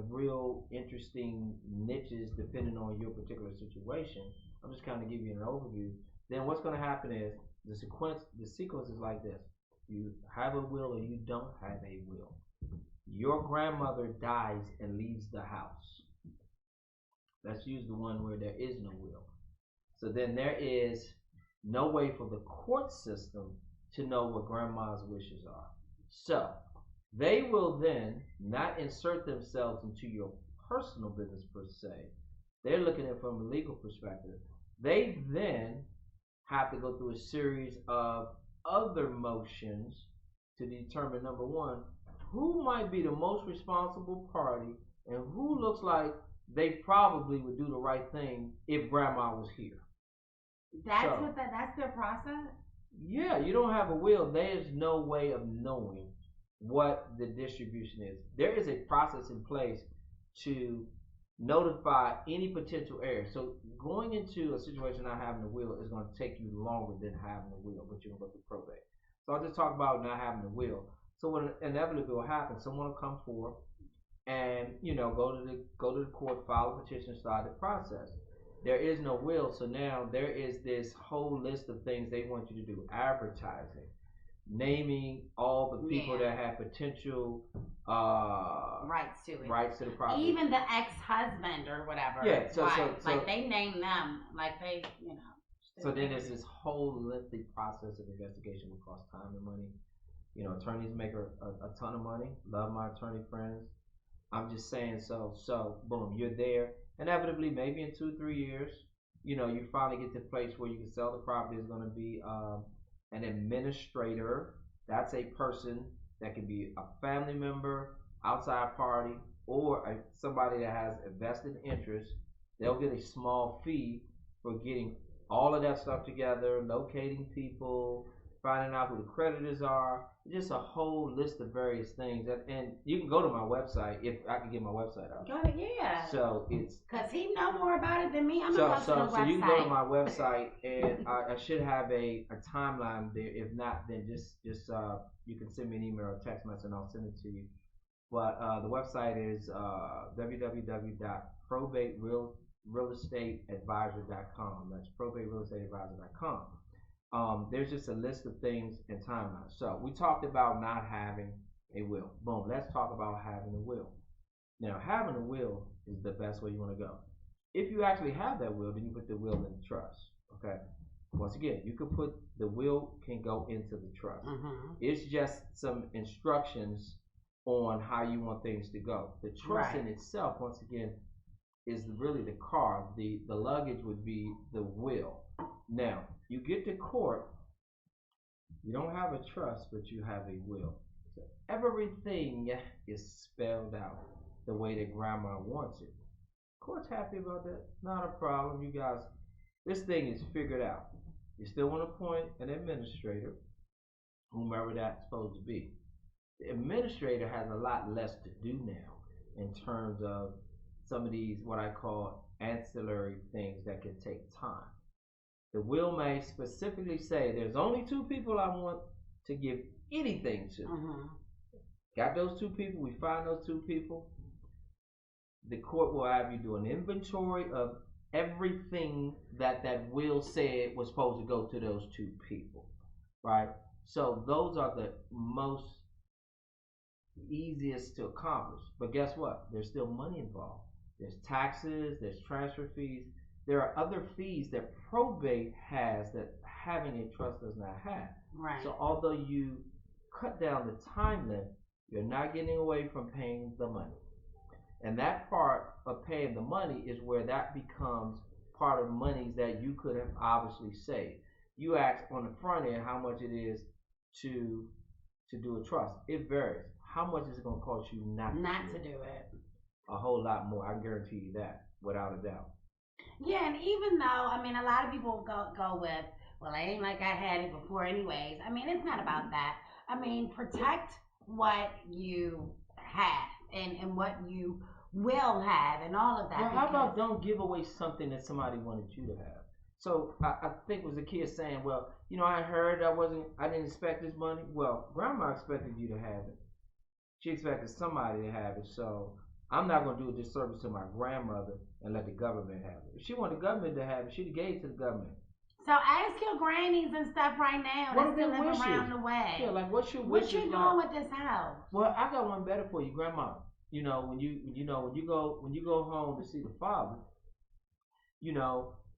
real interesting niches depending on your particular situation. I'm just kind of giving you an overview. Then what's going to happen is the sequence is like this: you have a will or you don't have a will. Your grandmother dies and leaves the house. Let's use the one where there is no will. So then there is no way for the court system to know what grandma's wishes are. So they will then not insert themselves into your personal business per se. They're looking at it from a legal perspective. They then have to go through a series of other motions to determine, number one, who might be the most responsible party and who looks like they probably would do the right thing if grandma was here. That's their process? Yeah, you don't have a will. There's no way of knowing what the distribution is. There is a process in place to notify any potential heirs. So going into a situation not having a will is going to take you longer than having a will, but you're going to go through probate. So I'll just talk about not having a will. So what inevitably will happen, someone will come forward and go to the court, file a petition, start the process. There is no will, so now there is this whole list of things they want you to do: advertising, naming all the people that have potential rights to the property, even the ex-husband or whatever. Yeah, so like they name them, like they So then there's this whole lengthy process of investigation, will cost time and money. Attorneys make a ton of money. Love my attorney friends. I'm just saying, so boom, you're there. Inevitably, maybe in 2-3 years, you finally get to the place where you can sell the property. Is going to be an administrator. That's a person that can be a family member, outside party, or somebody that has a vested interest. They'll get a small fee for getting all of that stuff together, locating people, finding out who the creditors are, just a whole list of various things. And you can go to my website if I can get my website out. Got it, yeah. So it's because he know more about it than me. I'm gonna go to the website. So you can go to my website, and I should have a timeline there. If not, then just you can send me an email or text message, and I'll send it to you. But the website is www.probaterealestateadvisor.com. That's probaterealestateadvisor.com. There's just a list of things and timelines. So we talked about not having a will. Boom. Let's talk about having a will. Now, having a will is the best way you want to go. If you actually have that will, then you put the will in the trust. Okay. Once again, you can put the will can go into the trust. Mm-hmm. It's just some instructions on how you want things to go. The trust in itself, once again, is really the car. The luggage would be the will. Now, you get to court, you don't have a trust, but you have a will. So everything is spelled out the way that grandma wants it. Court's happy about that. Not a problem. You guys, this thing is figured out. You still want to appoint an administrator, whomever that's supposed to be. The administrator has a lot less to do now in terms of some of these, what I call ancillary things that can take time. The will may specifically say there's only 2 people I want to give anything to. Mm-hmm. Got those 2 people, we find those 2 people. The court will have you do an inventory of everything that will said was supposed to go to those two people, right? So those are the most easiest to accomplish. But guess what? There's still money involved. There's taxes, there's transfer fees. There are other fees that probate has that having a trust does not have. Right. So although you cut down the time limit, you're not getting away from paying the money. And that part of paying the money is where that becomes part of monies that you could have obviously saved. You ask on the front end how much it is to do a trust. It varies. How much is it going to cost you not to do it? A whole lot more. I guarantee you that, without a doubt. Yeah, and even though, I mean, a lot of people go with, well, it ain't like I had it before anyways. I mean, it's not about that. I mean, protect what you have and what you will have and all of that. Well, how about don't give away something that somebody wanted you to have? So I think it was a kid saying, well, I heard I didn't expect this money. Well, grandma expected you to have it. She expected somebody to have it. So I'm not going to do a disservice to my grandmother and let the government have it. If she wanted the government to have it, she'd have gave it to the government. So ask your grannies and stuff right now that still live around the way. Yeah, like what's your wishes? What you doing with this house? Well, I got one better for you, Grandma. When you go home to see the father,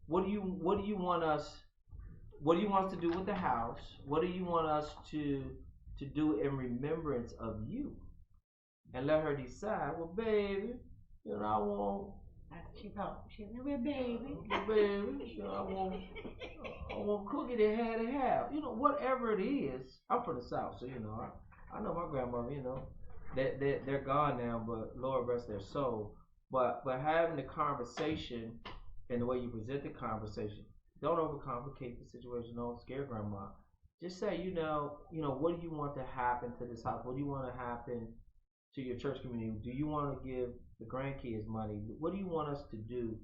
what do you want us to do with the house? What do you want us to do in remembrance of you? And let her decide. Well, baby, I want. She thought she was a baby. Baby, I want cookie that had a half. Whatever it is. I'm from the South, so I know my grandmother. They're gone now, but Lord rest their soul. But having the conversation and the way you present the conversation, don't overcomplicate the situation. Don't scare grandma. Just say, what do you want to happen to this house? What do you want to happen to your church community? Do you want to give the grandkids money? What do you want us to do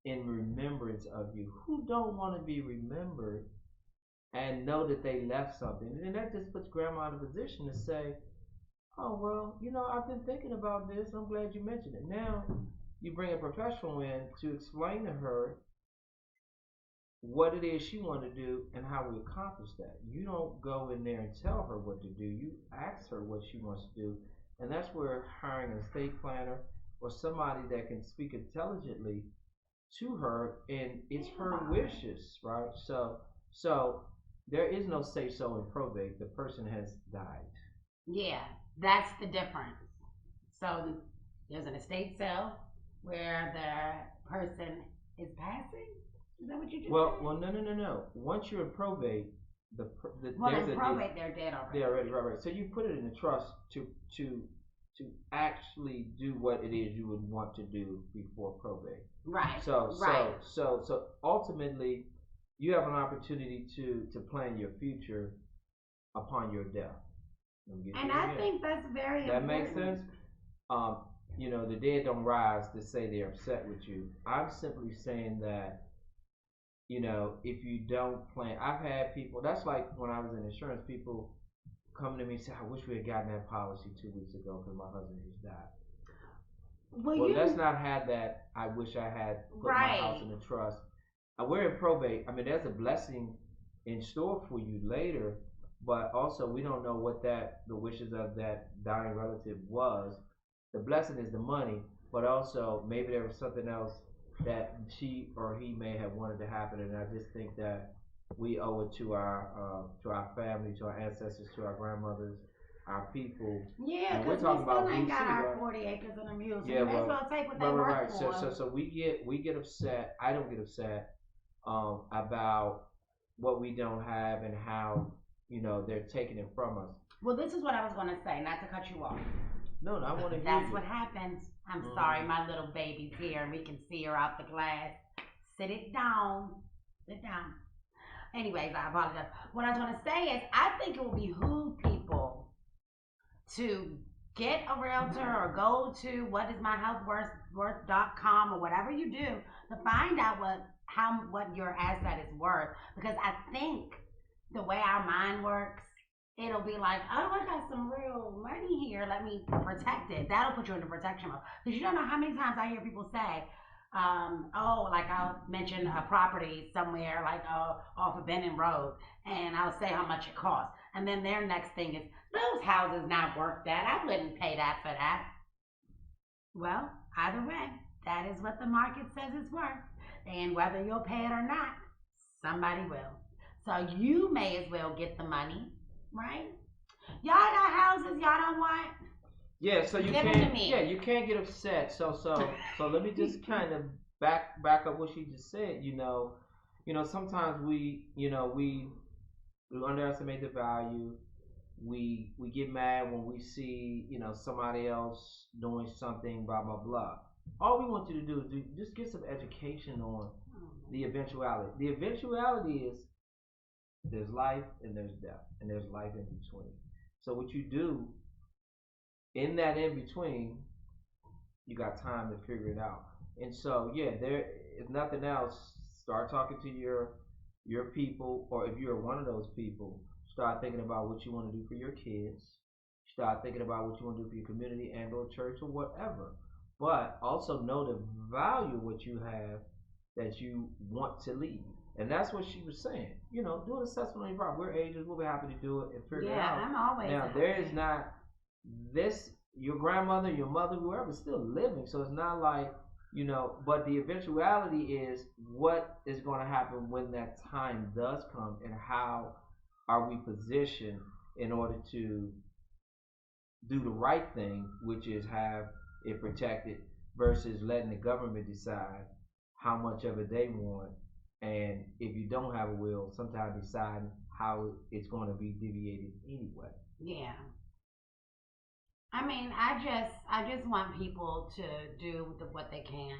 in remembrance of you? Who don't want to be remembered and know that they left something? And then that just puts grandma in a position to say, oh, well, I've been thinking about this. I'm glad you mentioned it. Now you bring a professional in to explain to her what it is she wants to do and how we accomplish that. You don't go in there and tell her what to do. You ask her what she wants to do. And that's where hiring an estate planner or somebody that can speak intelligently to her, and it's her wishes, right? So there is no say so in probate. The person has died. Yeah, that's the difference. So there's an estate sale where the person is passing. Is that what you just said? Well, no. Once you're in probate, in probate they're dead already. They're already right. So you put it in a trust to actually do what it is you would want to do before probate. Right. So ultimately, you have an opportunity to plan your future upon your death. And I think that's very important. That makes sense. The dead don't rise to say they're upset with you. I'm simply saying that, if you don't plan, I've had people, that's like when I was in insurance, people come to me and say, I wish we had gotten that policy 2 weeks ago because my husband just died. Well, let's not have that. I wish I had put my house in a trust. We're in probate. I mean, there's a blessing in store for you later, but also we don't know what the wishes of that dying relative was. The blessing is the money, but also maybe there was something else that she or he may have wanted to happen, and I just think that we owe it to our family, to our ancestors, to our grandmothers, our people. Yeah, because we still ain't got our 40 acres and a mule. So we may as well take what they work for. So we get upset. I don't get upset about what we don't have and how they're taking it from us. Well, this is what I was going to say, not to cut you off. No, I want to hear That's what happens. I'm sorry, my little baby's here and we can see her out the glass. Sit down. Anyways, I apologize. What I was going to say is I think it will behoove people to get a realtor or go to whatismyhouseworth.com or whatever you do to find out what your asset is worth. Because I think the way our mind works, it'll be like, oh, I got some real money here. Let me protect it. That'll put you into protection mode. Because you don't know how many times I hear people say, Like I'll mention a property somewhere, like off of Benning Road, and I'll say how much it costs. And then their next thing is, those houses not worth that. I wouldn't pay that for that. Well, either way, that is what the market says it's worth. And whether you'll pay it or not, somebody will. So you may as well get the money, right? Y'all got houses y'all don't want? Yeah, so you Give them to can't. me. Yeah, you can't get upset. So let me just kind of back up what she just said. Sometimes we underestimate the value. We get mad when we see somebody else doing something, blah blah blah. All we want you to do is just get some education on the eventuality. The eventuality is there's life and there's death and there's life in between. So what you do in that in between, you got time to figure it out. And so yeah, there if nothing else, start talking to your people, or if you're one of those people, start thinking about what you want to do for your kids. Start thinking about what you want to do for your community and or church or whatever. But also know the value of what you have that you want to leave. And that's what she was saying. Do an assessment on your property. We're agents. We'll be happy to do it and figure it Yeah, out. I'm always Now, there is not this, your grandmother, your mother, whoever is still living. So it's not like, but the eventuality is what is going to happen when that time does come, and how are we positioned in order to do the right thing, which is have it protected, versus letting the government decide how much of it they want. And if you don't have a will, sometimes deciding how it's going to be deviated anyway. Yeah. I mean, I just want people to do what they can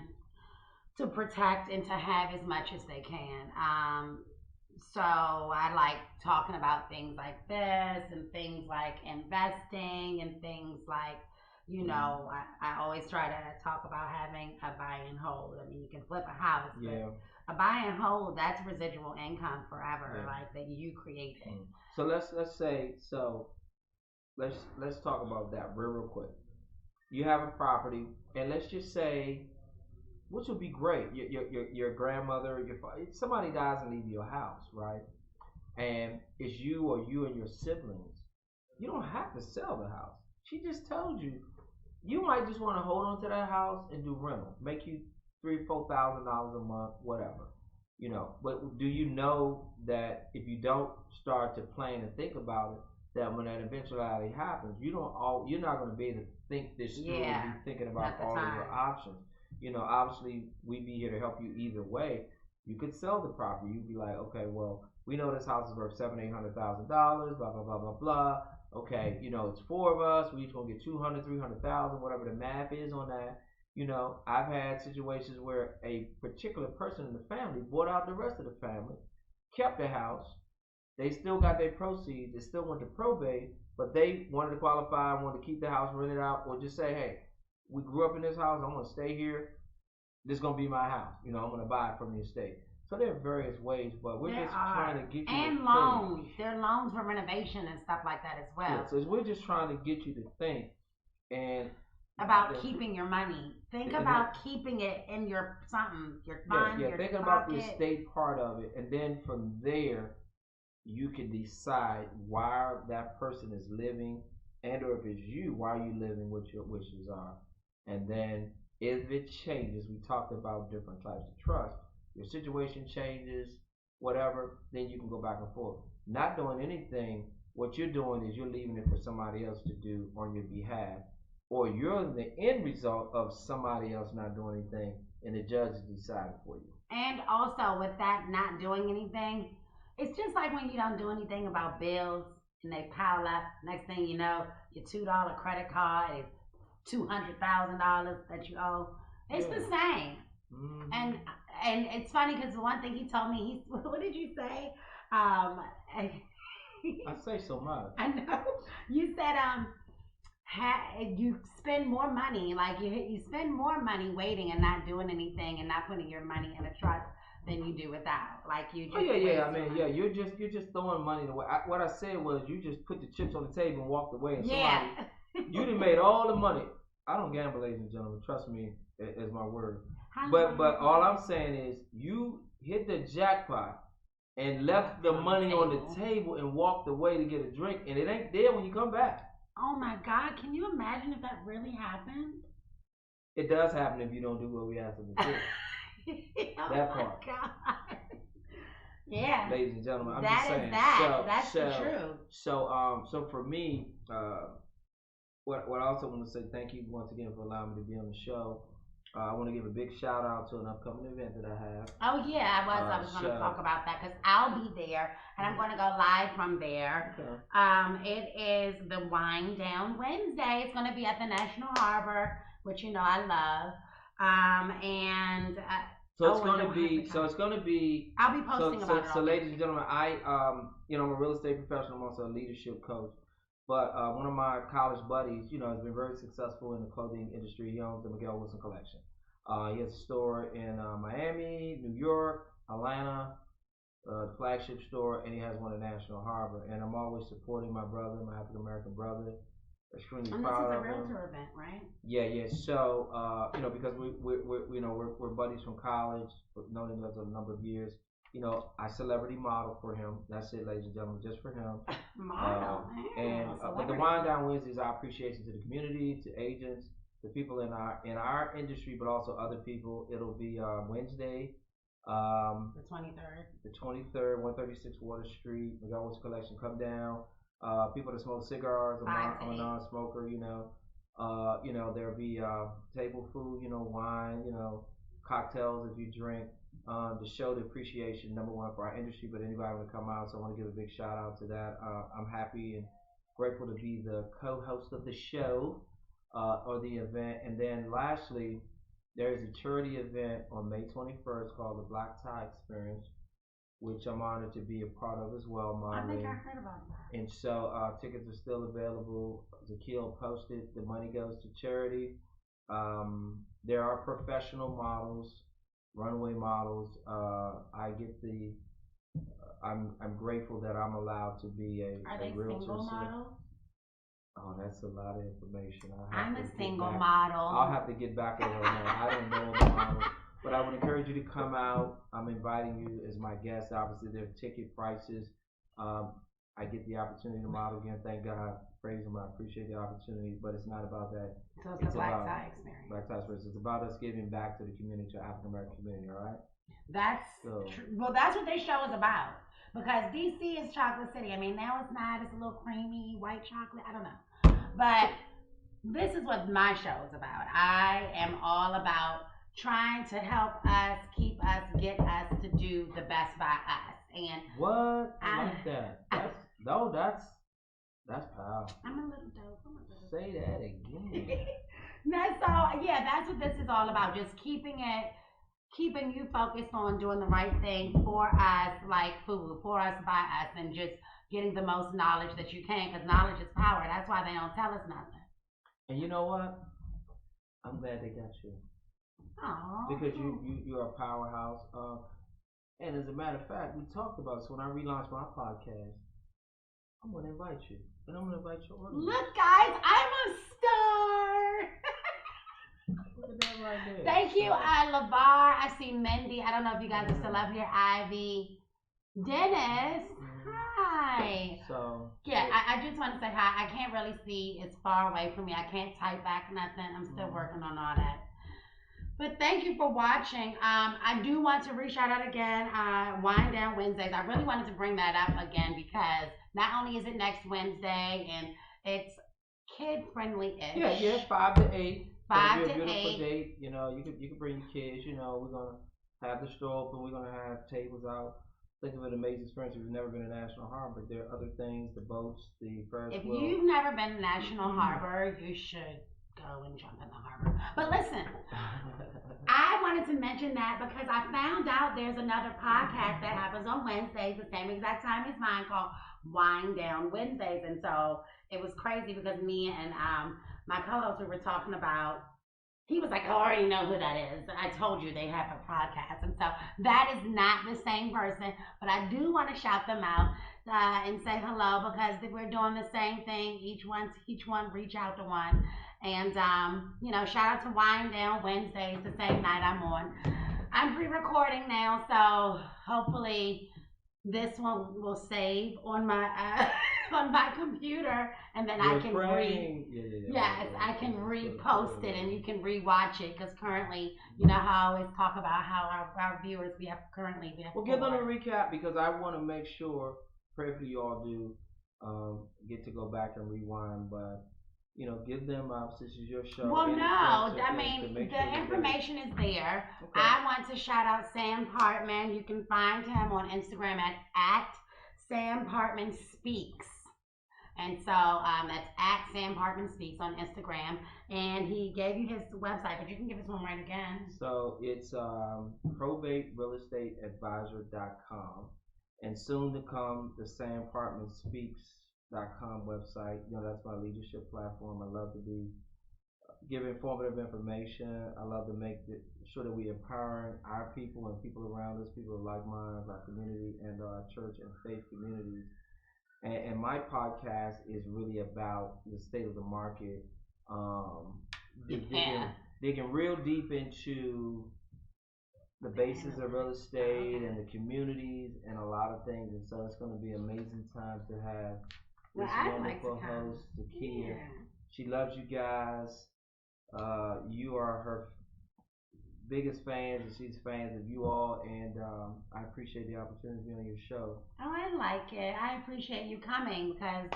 to protect and to have as much as they can. So I like talking about things like this and things like investing and things like, I always try to talk about having a buy and hold. I mean, you can flip a house, Yeah. but a buy and hold, that's residual income forever, Yeah. like that you created. So let's say let's talk about that real quick. You have a property, and let's just say, which would be great, your grandmother, somebody dies and leave you a house, right? And it's you or you and your siblings. You don't have to sell the house. She just told you. You might just want to hold on to that house and do rental, make you $3,000-4,000 a month, whatever. But do you know that if you don't start to plan and think about it, that when that eventuality happens, you're not going to be able to think this through and be thinking about all of your options. Obviously we'd be here to help you either way. You could sell the property. You'd be like, okay, well, we know this house is worth $700,000-800,000, blah blah blah blah blah. Okay, it's four of us. We each gonna get 200, 300,000, whatever the math is on that. I've had situations where a particular person in the family bought out the rest of the family, kept the house. They still got their proceeds. They still went to probate, but they wanted to qualify, wanted to keep the house rented out, or just say, hey, we grew up in this house. I'm gonna stay here. This is gonna be my house. I'm gonna buy it from the estate. So there are various ways, but we're just trying to get you and to loans. think. There are loans for renovation and stuff like that as well. Yeah, so we're just trying to get you to think and about keeping your money. Think about keeping it in your fund. Yeah, think about the estate part of it, and then from there you can decide why that person is living, and or if it's you, why are you living, what your wishes are. And then if it changes, we talked about different types of trust. Your situation changes, whatever, then you can go back and forth. Not doing anything, what you're doing is you're leaving it for somebody else to do on your behalf, or you're the end result of somebody else not doing anything and the judge decided for you. And also with that not doing anything, it's just like when you don't do anything about bills and they pile up. Next thing you know, your $2 credit card is $200,000 that you owe. It's the same. Mm-hmm. And it's funny because the one thing he told me, what did you say? I say so much. I know. You said you spend more money, like you spend more money waiting and not doing anything and not putting your money in a trust than you do without. Like you just you're just throwing money away. What I said was you just put the chips on the table and walked away. And you done made all the money. I don't gamble, ladies and gentlemen. Trust me, is my word. But all I'm saying is you hit the jackpot and left the money on the table and walked away to get a drink, and it ain't there when you come back. Oh my God! Can you imagine if that really happened? It does happen if you don't do what we ask them to do. Oh that part. God. Yeah. Ladies and gentlemen, I'm that just saying. That's the truth. So for me, what I also want to say, thank you once again for allowing me to be on the show. I want to give a big shout out to an upcoming event that I have. Oh yeah, I was going to talk about that because I'll be there and I'm going to go live from there. Okay. It is the Wind Down Wednesday. It's going to be at the National Harbor, which you know I love. So it's going to be. I'll be posting about it. So, ladies and gentlemen, I'm a real estate professional. I'm also a leadership coach. But one of my college buddies, has been very successful in the clothing industry. He owns the Miguel Wilson collection. He has a store in Miami, New York, Atlanta, the flagship store, and he has one in National Harbor. And I'm always supporting my brother, my African American brother. Extremely proud of him. And this is a realtor event, right? Yeah. So, because we're buddies from college, known him for a number of years. I celebrity model for him. That's it, ladies and gentlemen, just for him. Model. But the Wind Down Wednesday is our appreciation to the community, to agents, to people in our industry, but also other people. It'll be Wednesday, the 23rd. The 23rd, 136 Water Street. We got Wilson Collection. Come down. People that smoke cigars. I'm a non-smoker. There'll be table food. Wine. Cocktails if you drink. To show the appreciation, number one, for our industry, but anybody want to come out. So I want to give a big shout out to that. I'm happy and grateful to be the co-host of the show or the event. And then lastly, there's a charity event on May 21st called the Black Tie Experience, which I'm honored to be a part of as well, Marlene. I think I heard about that. And so tickets are still available. Zakil posted. The money goes to charity. There are professional models, runway models. I'm grateful that I'm allowed to be a realtor. Single models? Oh, that's a lot of information. I'm a single model. I'll have to get back over that. I don't know the model. But I would encourage you to come out. I'm inviting you as my guest. Obviously, there are ticket prices. I get the opportunity to model again. Thank God. Praise Him. I appreciate the opportunity. But it's not about that. So it's the Black Tie Experience. Black Tie Experience. It's about us giving back to the community, to the African American community, all right? That's well, that's what this show is about. Because DC is Chocolate City. I mean, now it's not. It's a little creamy, white chocolate. I don't know. But this is what my show is about. I am all about trying to help us, keep us, get us to do the best by us. And what? I like that. That's powerful. I'm a little dope. Say that again. That's what this is all about. Just keeping you focused on doing the right thing for us, like food, for us, by us, and just getting the most knowledge that you can, because knowledge is power. That's why they don't tell us nothing. And you know what? I'm glad they got you. Aww. Because you're a powerhouse. And as a matter of fact, we talked about this when I relaunched my podcast. I'm going to invite you. And I'm going to invite your audience. Look, guys, I'm a star. Look at that right there. Thank you, LeVar. I see Mindy. I don't know if you guys are still up here. Ivy. Dennis. Hi. So. Yeah, I just want to say hi. I can't really see. It's far away from me. I can't type back nothing. I'm still working on all that. But thank you for watching. I do want to reach out again. Wind Down Wednesdays. I really wanted to bring that up again because not only is it next Wednesday and it's kid friendly-ish. Yeah, 5 to 8. 5 to 8. Beautiful date. You can bring your kids. We're gonna have the store open. We're gonna have tables out. Think of an amazing experience if you've never been to National Harbor. There are other things, the boats, the Ferris wheel. If you've never been to National Harbor, you should go and jump in the harbor. But listen, I wanted to mention that because I found out there's another podcast that happens on Wednesdays, the same exact time as mine, called Wind Down Wednesdays. And so it was crazy because me and my co-host, we were talking about, he was like, I already know who that is. I told you they have a podcast. And so that is not the same person, but I do want to shout them out and say hello because we're doing the same thing. Each one reach out to one. And shout out to Wind Down Wednesdays, the same night I'm on. I'm pre-recording now, so hopefully this one will save on my on my computer, and then I can yes, I can repost it, and you can rewatch it. Because currently, how I always talk about how our viewers we have Well, give them a recap because I want to make sure, prayerfully you all do get to go back and rewind, but give them since it's your show. Well, no, I mean the information is there. Okay. I want to shout out Sam Hartman. You can find him on Instagram at Sam Hartman Speaks. And so that's at Sam Hartman Speaks on Instagram. And he gave you his website, but you can give us one right again. So it's probaterealestateadvisor.com. And soon to come, the Sam Hartman Speaks.com website. That's my leadership platform. I love to give informative information. I love to make sure that we empowering our people and people around us, people of like minds, our community, and our church and faith communities. And my podcast is really about the state of the market, digging real deep into the basis of real estate and the communities and a lot of things. And so it's going to be an amazing time to have this wonderful host, Zakia. Yeah. She loves you guys. You are her biggest fans, and she's fans of you all, and I appreciate the opportunity to be on your show. Oh, I like it. I appreciate you coming because,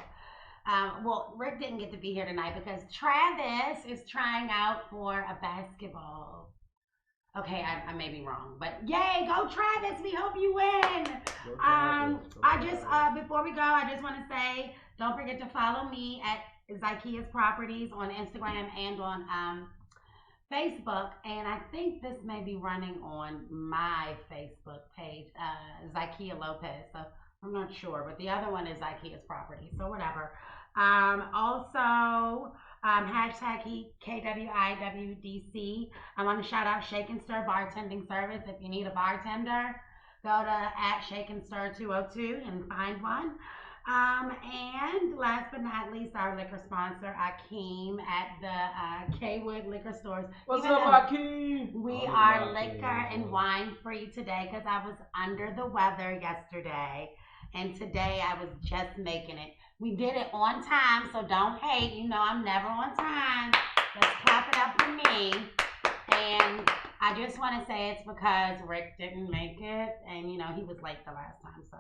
Rick didn't get to be here tonight because Travis is trying out for a basketball. Okay, I may be wrong, but yay, go Travis! We hope you win. Before we go, I just want to say, don't forget to follow me at Zakia's Properties on Instagram and on Facebook, and I think this may be running on my Facebook page, Zakia Lopez. So I'm not sure, but the other one is Zakia's Property. So whatever. Also, hashtag KWIWDC. I want to shout out Shake and Stir Bartending Service. If you need a bartender, go to at Shake and Stir 202 and find one. And last but not least, our liquor sponsor, Akeem at the Kwood Liquor Stores. What's up, Akeem? We are liquor and wine free today because I was under the weather yesterday, and today I was just making it. We did it on time, so don't hate. I'm never on time. Let's clap it up for me. And I just want to say it's because Rick didn't make it, and he was late the last time, so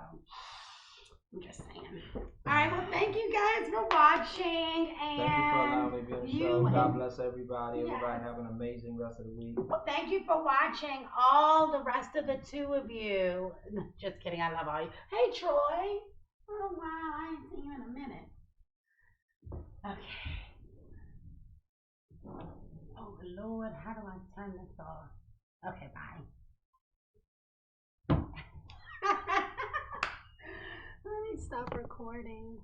I'm just saying. All right, well, thank you guys for watching. And thank you for allowing me to be on the show. God bless everybody. Yes. Everybody have an amazing rest of the week. Well, thank you for watching, all the rest of the two of you. Just kidding, I love all you. Hey, Troy. Oh, wow, I ain't seen you in a minute. Okay. Oh, Lord, how do I turn this off? Okay, bye. Let me stop recording.